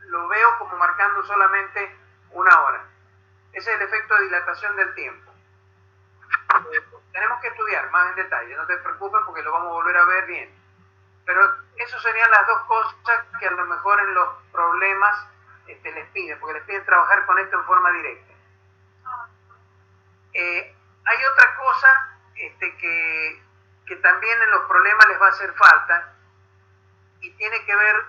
lo veo como marcando solamente una hora. Ese es el efecto de dilatación del tiempo. Tenemos que estudiar más en detalle, no te preocupes porque lo vamos a volver a ver bien. Pero eso serían las dos cosas que a lo mejor en los problemas les piden, porque les piden trabajar con esto en forma directa. Hay otra cosa que también en los problemas les va a hacer falta y tiene que ver,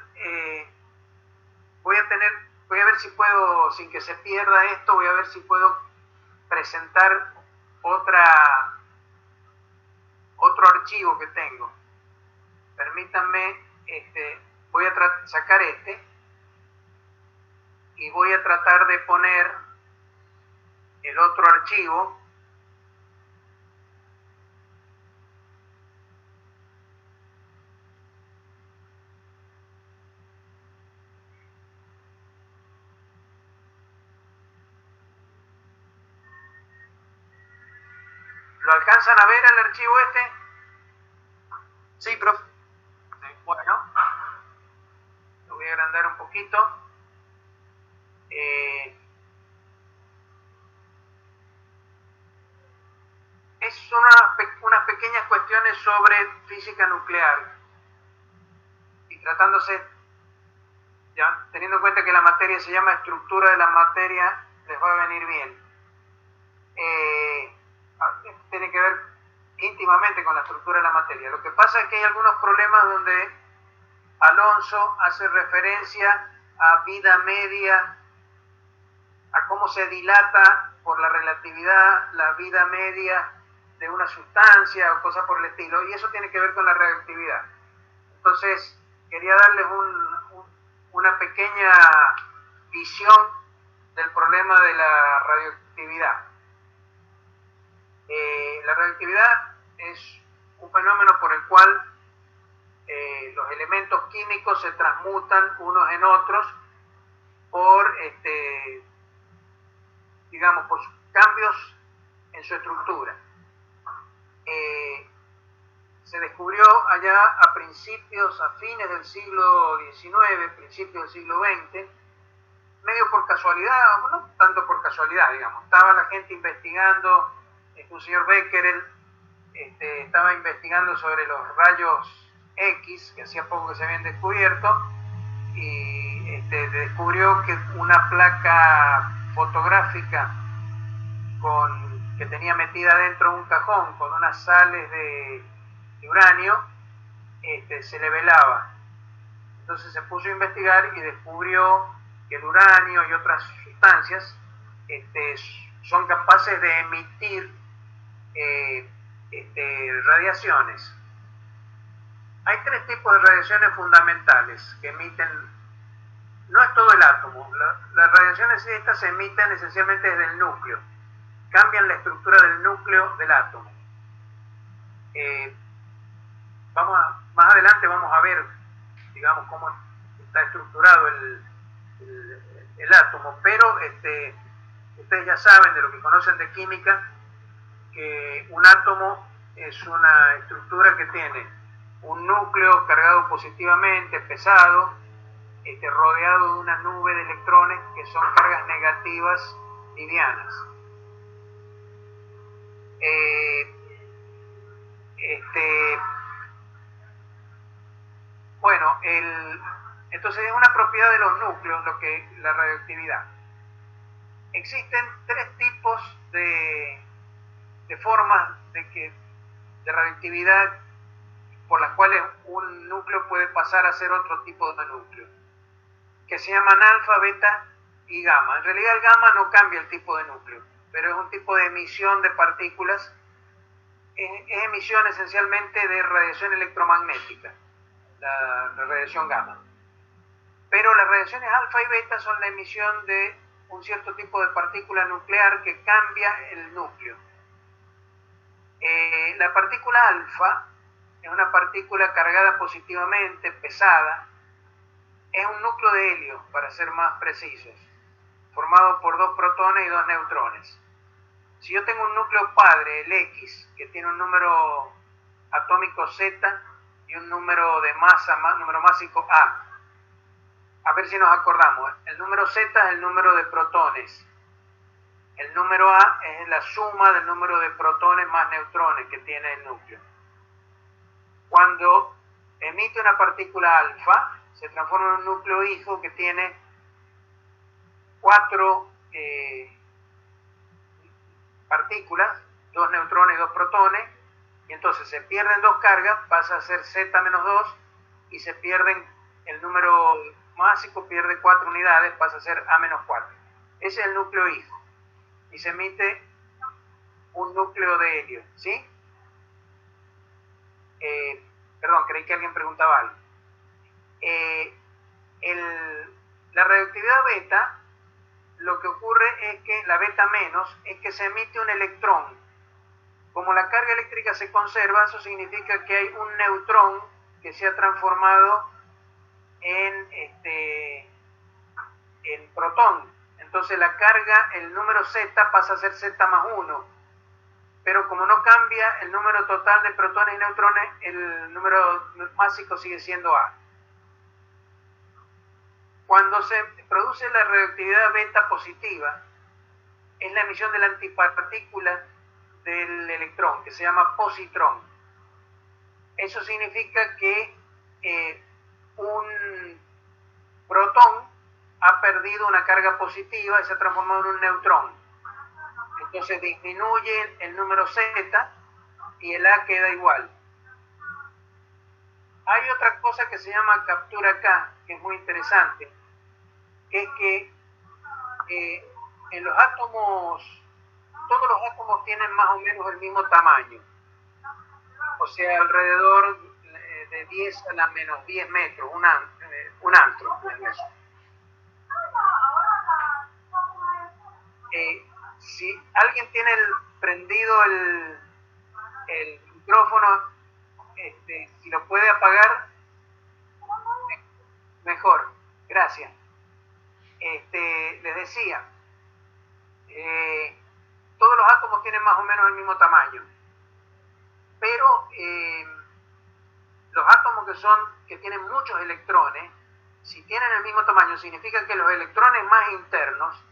voy a ver si puedo, sin que se pierda esto, voy a ver si puedo presentar otro archivo que tengo. Permítanme, voy a sacar y voy a tratar de poner el otro archivo. ¿Lo alcanzan a ver el archivo este? Sí, profe. Sí, bueno, lo voy a agrandar un poquito. son unas pequeñas cuestiones sobre física nuclear. Y tratándose, ya teniendo en cuenta que la materia se llama estructura de la materia, les va a venir bien. Tiene que ver íntimamente con la estructura de la materia. Lo que pasa es que hay algunos problemas donde Alonso hace referencia a vida media, a cómo se dilata por la relatividad la vida media de una sustancia o cosas por el estilo, y eso tiene que ver con la radioactividad. Entonces, quería darles una pequeña visión del problema de la radioactividad. La radioactividad es un fenómeno por el cual los elementos químicos se transmutan unos en otros por, digamos, por cambios en su estructura. Se descubrió allá a fines del siglo XIX, principios del siglo XX, medio por casualidad, no tanto por casualidad, digamos. Estaba la gente investigando, un señor Becquerel estaba investigando sobre los rayos X, que hacía poco que se habían descubierto, y descubrió que una placa fotográfica que tenía metida dentro un cajón con unas sales de uranio, se le velaba. Entonces se puso a investigar y descubrió que el uranio y otras sustancias son capaces de emitir radiaciones. Hay tres tipos de radiaciones fundamentales que emiten, no es todo el átomo, las radiaciones estas se emiten esencialmente desde el núcleo, cambian la estructura del núcleo del átomo. Más adelante vamos a ver, digamos, cómo está estructurado el átomo, pero ustedes ya saben, de lo que conocen de química, que un átomo es una estructura que tiene un núcleo cargado positivamente, pesado, rodeado de una nube de electrones que son cargas negativas livianas. Bueno, entonces es una propiedad de los núcleos la radioactividad. Existen tres tipos de formas de radioactividad por las cuales un núcleo puede pasar a ser otro tipo de núcleo, que se llaman alfa, beta y gamma. En realidad el gamma no cambia el tipo de núcleo, pero es un tipo de emisión de partículas, es emisión esencialmente de radiación electromagnética, la radiación gamma. Pero las radiaciones alfa y beta son la emisión de un cierto tipo de partícula nuclear que cambia el núcleo. La partícula alfa es una partícula cargada positivamente, pesada, es un núcleo de helio, para ser más precisos, formado por 2 protones y 2 neutrones. Si yo tengo un núcleo padre, el X, que tiene un número atómico Z y un número de masa, número másico a ver si nos acordamos, el número Z es el número de protones, el número A es la suma del número de protones más neutrones que tiene el núcleo. Cuando emite una partícula alfa, se transforma en un núcleo hijo que tiene 4 partículas, 2 neutrones y 2 protones, y entonces se pierden 2 cargas, pasa a ser Z-2, y se pierden, el número másico pierde 4 unidades, pasa a ser A-4. Ese es el núcleo hijo, y se emite un núcleo de helio, ¿sí? Perdón, creí que alguien preguntaba algo. La radioactividad beta, lo que ocurre es que la beta menos es que se emite un electrón. Como la carga eléctrica se conserva, eso significa que hay un neutrón que se ha transformado en protón. Entonces la carga, el número Z pasa a ser Z+1. Pero como no cambia el número total de protones y neutrones, el número másico sigue siendo A. Cuando se produce la radioactividad beta positiva, es la emisión de la antipartícula del electrón, que se llama positrón. Eso significa que un protón ha perdido una carga positiva y se ha transformado en un neutrón. Entonces disminuye el número Z y el A queda igual. Hay otra cosa que se llama captura K, que es muy interesante, que es que en los átomos, todos los átomos tienen más o menos el mismo tamaño, o sea, alrededor de 10 a la menos 10 metros, un antro. Si alguien tiene prendido el micrófono, si lo puede apagar, mejor, gracias. Les decía, todos los átomos tienen más o menos el mismo tamaño, pero los átomos que tienen muchos electrones, si tienen el mismo tamaño, significa que los electrones más internos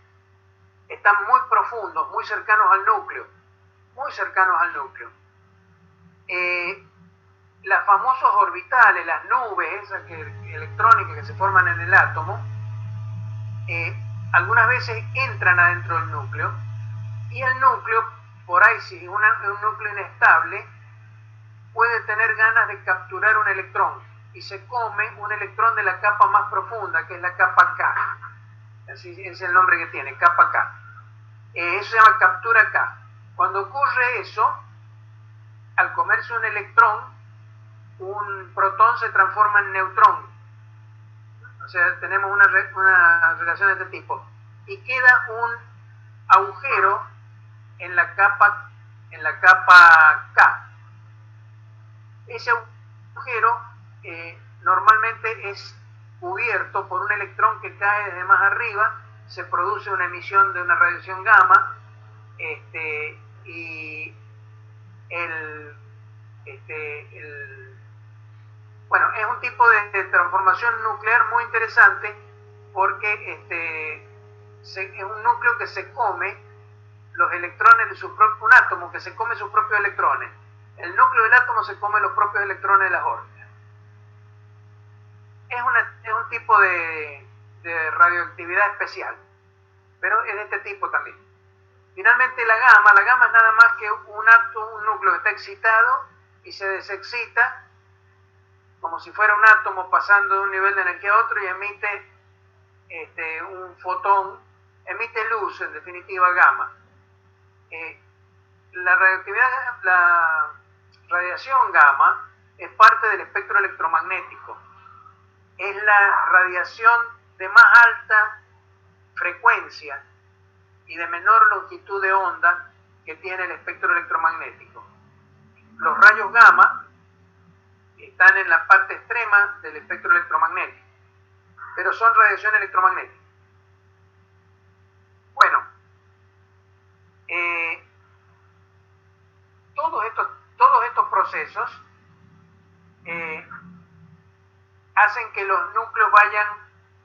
están muy profundos, muy cercanos al núcleo, muy cercanos al núcleo. Las famosas orbitales, las nubes esas electrónicas que se forman en el átomo, algunas veces entran adentro del núcleo, y el núcleo, por ahí si es un núcleo inestable, puede tener ganas de capturar un electrón y se come un electrón de la capa más profunda, que es la capa K. Así es el nombre que tiene, capa K. Eso se llama captura K. Cuando ocurre eso, al comerse un electrón, un protón se transforma en neutrón. O sea, tenemos una relación de este tipo. Y queda un agujero en la capa K. Ese agujero normalmente es cubierto por un electrón que cae desde más arriba, se produce una emisión de una radiación gamma, y bueno, es un tipo de transformación nuclear muy interesante, porque es un núcleo que se come los electrones de su propio, un átomo que se come sus propios electrones. El núcleo del átomo se come los propios electrones de las órbitas. Es un tipo de radioactividad especial, pero es de este tipo también. Finalmente la gamma es nada más que un núcleo que está excitado y se desexcita, como si fuera un átomo pasando de un nivel de energía a otro, y emite un fotón, emite luz, en definitiva gamma. La radiación gamma es parte del espectro electromagnético. Es la radiación de más alta frecuencia y de menor longitud de onda que tiene el espectro electromagnético. Los rayos gamma están en la parte extrema del espectro electromagnético, pero son radiación electromagnética. Bueno, todos estos procesos hacen que los núcleos vayan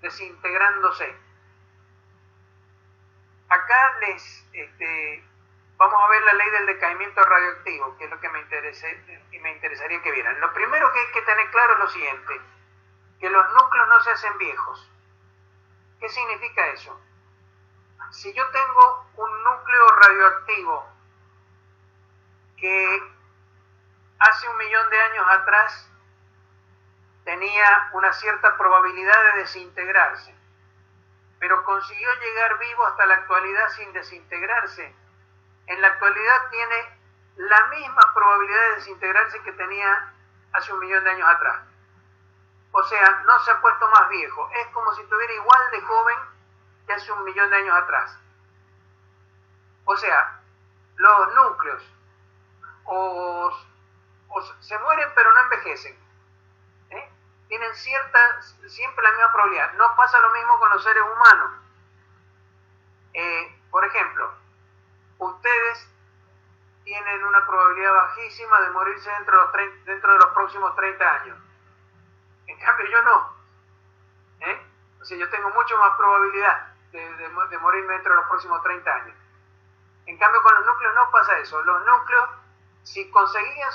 desintegrándose. Acá vamos a ver la ley del decaimiento radioactivo, que es lo que me interesaría que vieran. Lo primero que hay que tener claro es lo siguiente, que los núcleos no se hacen viejos. ¿Qué significa eso? Si yo tengo un núcleo radioactivo que hace 1 millón de años atrás tenía una cierta probabilidad de desintegrarse, pero consiguió llegar vivo hasta la actualidad sin desintegrarse, en la actualidad tiene la misma probabilidad de desintegrarse que tenía hace 1 millón de años atrás. O sea, no se ha puesto más viejo, es como si estuviera igual de joven que hace 1 millón de años atrás. O sea, los núcleos o se mueren pero no envejecen, tienen siempre la misma probabilidad. No pasa lo mismo con los seres humanos. Por ejemplo, ustedes tienen una probabilidad bajísima de morirse dentro de los próximos 30 años. En cambio yo no. O sea, yo tengo mucho más probabilidad de morirme dentro de los próximos 30 años. En cambio, con los núcleos no pasa eso. Los núcleos, si consiguen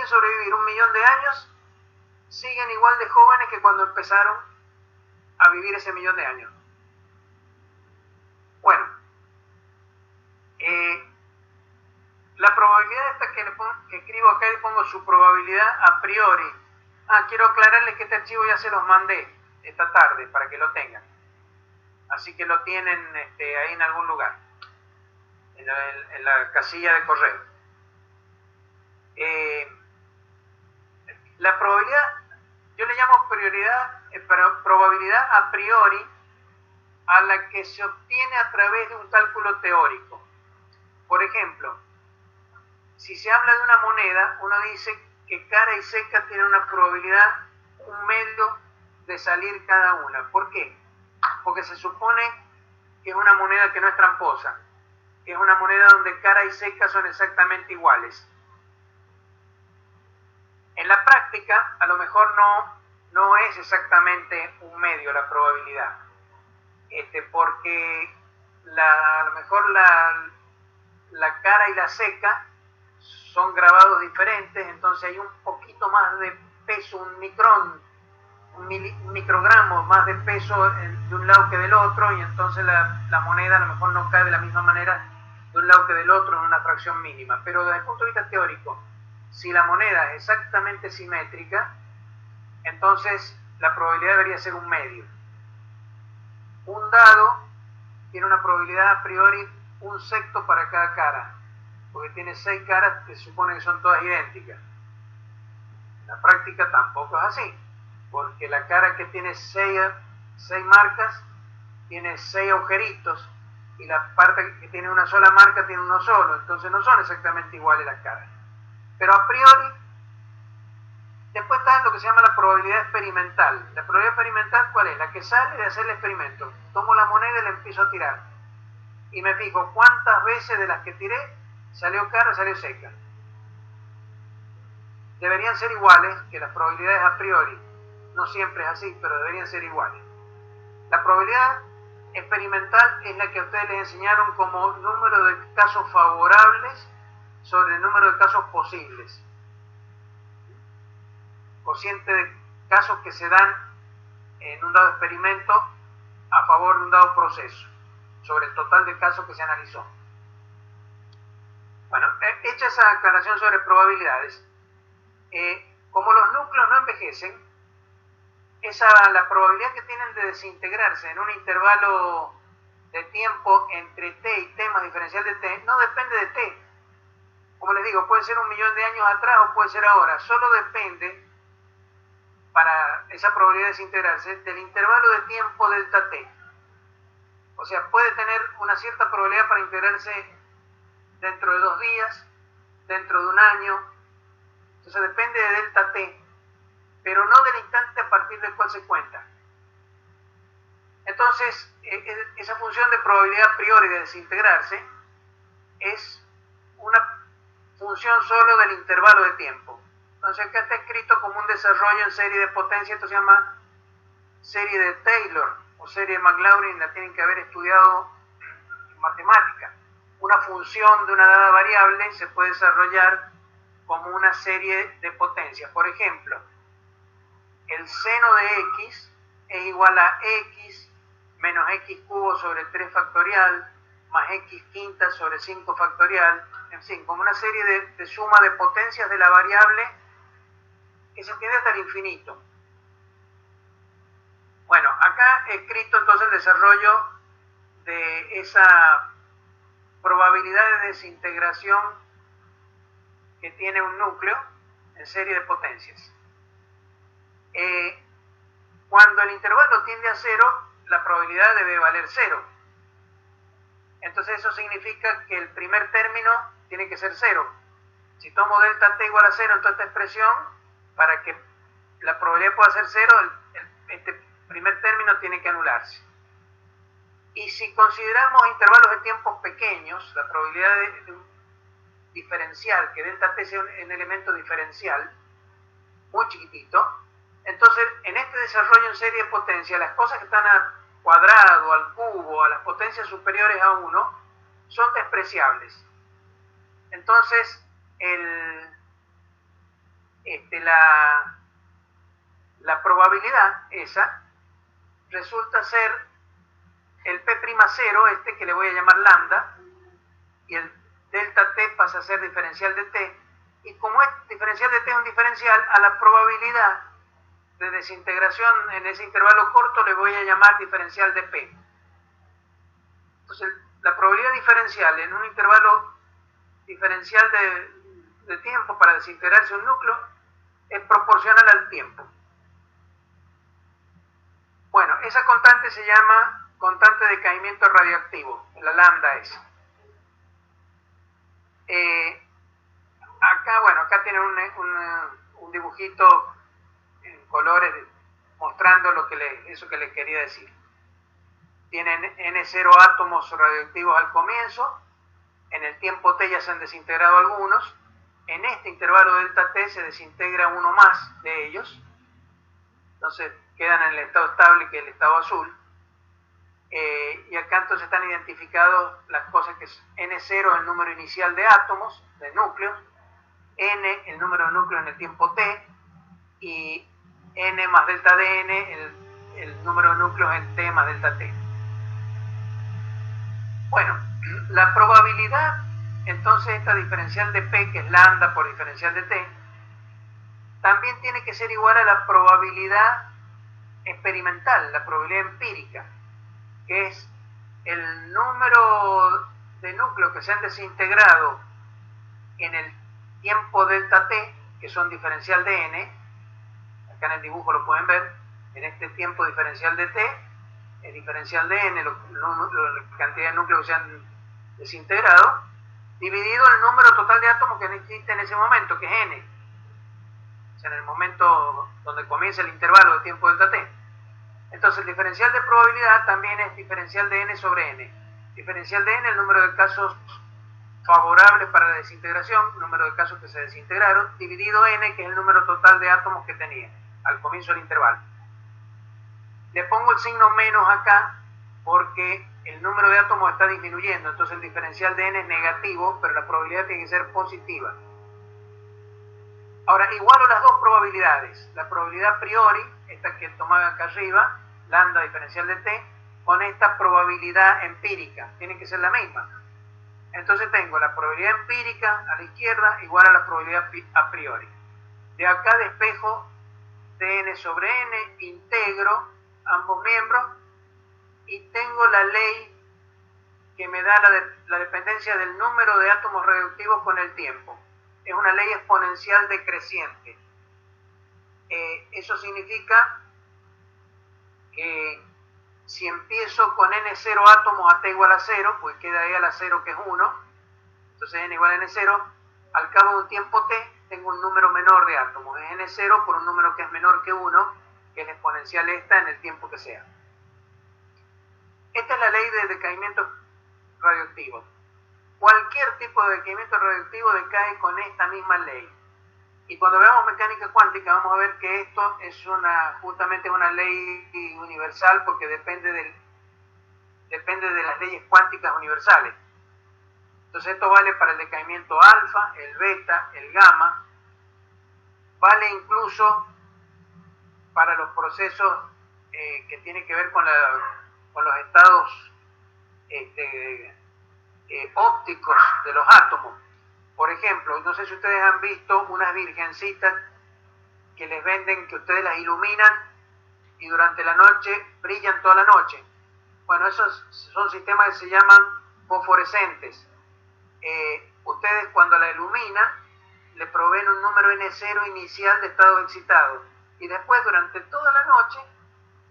sobrevivir 1.000.000 de años, siguen igual de jóvenes que cuando empezaron a vivir ese 1.000.000 de años. Bueno, la probabilidad esta que escribo acá, le pongo su probabilidad a priori. Quiero aclararles que este archivo ya se los mandé esta tarde para que lo tengan. Así que lo tienen ahí en algún lugar, en la casilla de correo. La probabilidad, yo le llamo probabilidad a priori a la que se obtiene a través de un cálculo teórico. Por ejemplo, si se habla de una moneda, uno dice que cara y seca tienen una probabilidad 1/2 de salir cada una. ¿Por qué? Porque se supone que es una moneda que no es tramposa, que es una moneda donde cara y seca son exactamente iguales. En la práctica, a lo mejor no es exactamente 1/2 la probabilidad, porque a lo mejor la cara y la seca son grabados diferentes, entonces hay un poquito más de peso, un microgramo más de peso de un lado que del otro, y entonces la moneda a lo mejor no cae de la misma manera de un lado que del otro en una fracción mínima. Pero desde el punto de vista teórico, si la moneda es exactamente simétrica, entonces la probabilidad debería ser 1/2. Un dado tiene una probabilidad a priori 1/6 para cada cara, porque tiene 6 caras que se supone que son todas idénticas. En la práctica tampoco es así, porque la cara que tiene 6 marcas tiene 6 agujeritos, y la parte que tiene una sola marca tiene uno solo, entonces no son exactamente iguales las caras. Pero a priori, después está lo que se llama la probabilidad experimental. La probabilidad experimental, ¿cuál es? La que sale de hacer el experimento. Tomo la moneda y la empiezo a tirar, y me fijo cuántas veces de las que tiré salió cara, salió seca. Deberían ser iguales que las probabilidades a priori. No siempre es así, pero deberían ser iguales. La probabilidad experimental es la que a ustedes les enseñaron como número de casos favorables sobre el número de casos posibles. Cociente de casos que se dan en un dado experimento a favor de un dado proceso, sobre el total de casos que se analizó. Bueno, hecha esa aclaración sobre probabilidades, como los núcleos no envejecen, la probabilidad que tienen de desintegrarse en un intervalo de tiempo entre t y t más diferencial de t no depende de t. Como les digo, puede ser 1.000.000 de años atrás o puede ser ahora, solo depende, para esa probabilidad de desintegrarse, del intervalo de tiempo delta t. O sea, puede tener una cierta probabilidad para integrarse dentro de 2 días, dentro de un año. Entonces depende de delta t, pero no del instante a partir del cual se cuenta. Entonces, esa función de probabilidad a priori de desintegrarse es una función solo del intervalo de tiempo. Entonces acá está escrito como un desarrollo en serie de potencia. Esto se llama serie de Taylor o serie de Maclaurin, la tienen que haber estudiado en matemática. Una función de una dada variable se puede desarrollar como una serie de potencias. Por ejemplo, el seno de x es igual a x menos x cubo sobre 3 factorial más x quinta sobre 5 factorial, en fin, como una serie de suma de potencias de la variable que se extiende hasta el infinito. Bueno, acá he escrito entonces el desarrollo de esa probabilidad de desintegración que tiene un núcleo en serie de potencias. Cuando el intervalo tiende a 0, la probabilidad debe valer 0. Entonces eso significa que el primer término tiene que ser 0. Si tomo delta t igual a 0 en toda esta expresión, para que la probabilidad pueda ser 0, este primer término tiene que anularse. Y si consideramos intervalos de tiempos pequeños, la probabilidad de un diferencial, que delta t sea un elemento diferencial, muy chiquitito, entonces en este desarrollo en serie de potencia, las cosas que están al cuadrado, al cubo, a las potencias superiores a 1, son despreciables. Entonces, la probabilidad esa resulta ser el P'0, que le voy a llamar lambda, y el delta t pasa a ser diferencial de t, y como es diferencial de t es un diferencial, a la probabilidad de desintegración en ese intervalo corto le voy a llamar diferencial de p. Entonces, la probabilidad diferencial en un intervalo diferencial de tiempo para desintegrarse un núcleo es proporcional al tiempo. Bueno, esa constante se llama constante de decaimiento radioactivo, la lambda es. Acá tienen un dibujito en colores mostrando eso que les quería decir. Tienen N0 átomos radioactivos al comienzo, en el tiempo t ya se han desintegrado algunos, en este intervalo delta t se desintegra uno más de ellos, entonces quedan en el estado estable, que es el estado azul, y acá entonces están identificadas las cosas que es N0 es el número inicial de átomos, de núcleos, N el número de núcleos en el tiempo t, y N más delta de N el número de núcleos en t más delta t. Bueno, la probabilidad, entonces esta diferencial de p, que es lambda por diferencial de t, también tiene que ser igual a la probabilidad experimental, la probabilidad empírica, que es el número de núcleos que se han desintegrado en el tiempo delta t, que son diferencial de n, acá en el dibujo lo pueden ver, en este tiempo diferencial de t, el diferencial de n, la cantidad de núcleos que se han desintegrado, dividido el número total de átomos que existe en ese momento, que es n. O sea, en el momento donde comienza el intervalo de tiempo delta t. Entonces, el diferencial de probabilidad también es diferencial de n sobre n. Diferencial de n, el número de casos favorables para la desintegración, número de casos que se desintegraron, dividido n, que es el número total de átomos que tenía al comienzo del intervalo. Le pongo el signo menos acá porque el número de átomos está disminuyendo, entonces el diferencial de n es negativo, pero la probabilidad tiene que ser positiva. Ahora, igualo las dos probabilidades, la probabilidad a priori, esta que tomaba acá arriba, lambda diferencial de t, con esta probabilidad empírica, tiene que ser la misma. Entonces tengo la probabilidad empírica a la izquierda igual a la probabilidad a priori. De acá despejo dn sobre n, integro ambos miembros y tengo la ley que me da la dependencia del número de átomos radioactivos con el tiempo. Es una ley exponencial decreciente. Eso significa que si empiezo con n0 átomos a t igual a 0, pues queda e a la 0 que es 1, entonces n igual a n0, al cabo de un tiempo t tengo un número menor de átomos, es n0 por un número que es menor que 1, que es la exponencial esta en el tiempo que sea. Esta es la ley de decaimiento radioactivo. Cualquier tipo de decaimiento radioactivo decae con esta misma ley. Y cuando veamos mecánica cuántica vamos a ver que esto es justamente una ley universal porque depende de las leyes cuánticas universales. Entonces esto vale para el decaimiento alfa, el beta, el gamma, vale incluso para los procesos que tienen que ver con los estados ópticos de los átomos. Por ejemplo, no sé si ustedes han visto unas virgencitas que les venden, que ustedes las iluminan y durante la noche brillan toda la noche. Bueno, esos son sistemas que se llaman fosforescentes. Ustedes cuando la iluminan le proveen un número N0 inicial de estado excitado y después durante toda la noche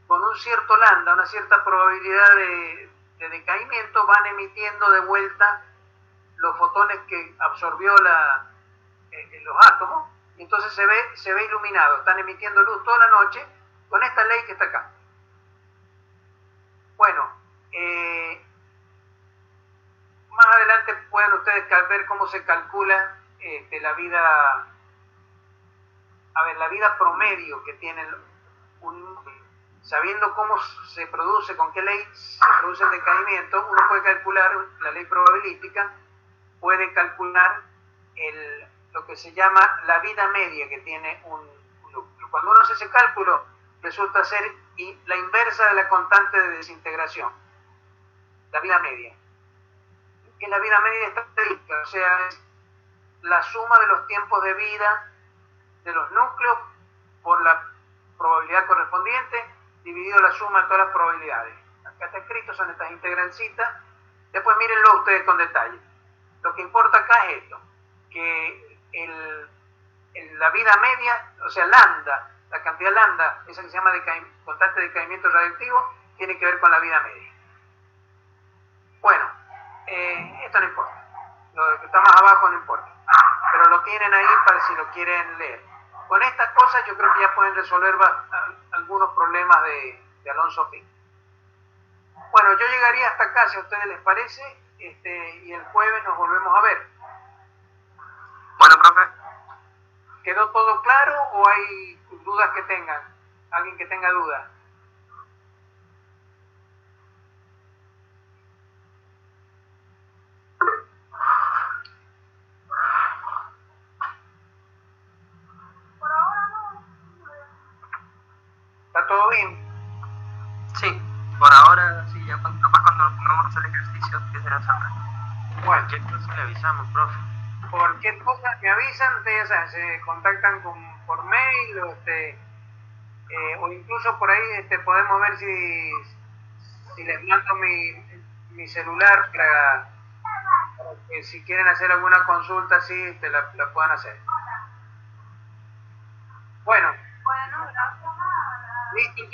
con un cierto lambda, una cierta probabilidad de decaimiento, van emitiendo de vuelta los fotones que absorbió los átomos, y entonces se ve iluminado, están emitiendo luz toda la noche con esta ley que está acá. Bueno, más adelante pueden ustedes ver cómo se calcula la vida promedio que tienen sabiendo cómo se produce, con qué ley se produce el decaimiento, uno puede calcular, la ley probabilística, puede calcular lo que se llama la vida media que tiene un núcleo. Cuando uno hace ese cálculo, resulta ser la inversa de la constante de desintegración, la vida media. Que es la vida media estadística, o sea, es la suma de los tiempos de vida de los núcleos por la probabilidad correspondiente, dividido la suma de todas las probabilidades. Acá está escrito, son estas integrancitas. Después mírenlo ustedes con detalle. Lo que importa acá es esto, que la vida media, o sea, lambda, la cantidad lambda, esa que se llama constante de decaimiento radioactivo, tiene que ver con la vida media. Bueno, esto no importa. Lo que está más abajo no importa. Pero lo tienen ahí para si lo quieren leer. Con estas cosas yo creo que ya pueden resolver algunos problemas de Alonso Pic. Bueno, yo llegaría hasta acá, si a ustedes les parece, y el jueves nos volvemos a ver. Bueno, profe. ¿Quedó todo claro o hay dudas que tengan? ¿Alguien que tenga dudas? Por ahora no. ¿Está todo bien? Sí, por ahora sí, ya capaz cuando nos pongamos a hacer ejercicios que se nos salga. Bueno, Cualquier cosa le avisamos, profe. cualquier cosa me avisan, ustedes ya saben, se contactan por mail o incluso por ahí podemos ver si les mando mi celular para que si quieren hacer alguna consulta así la puedan hacer. Bueno, Bueno, gracias. listo.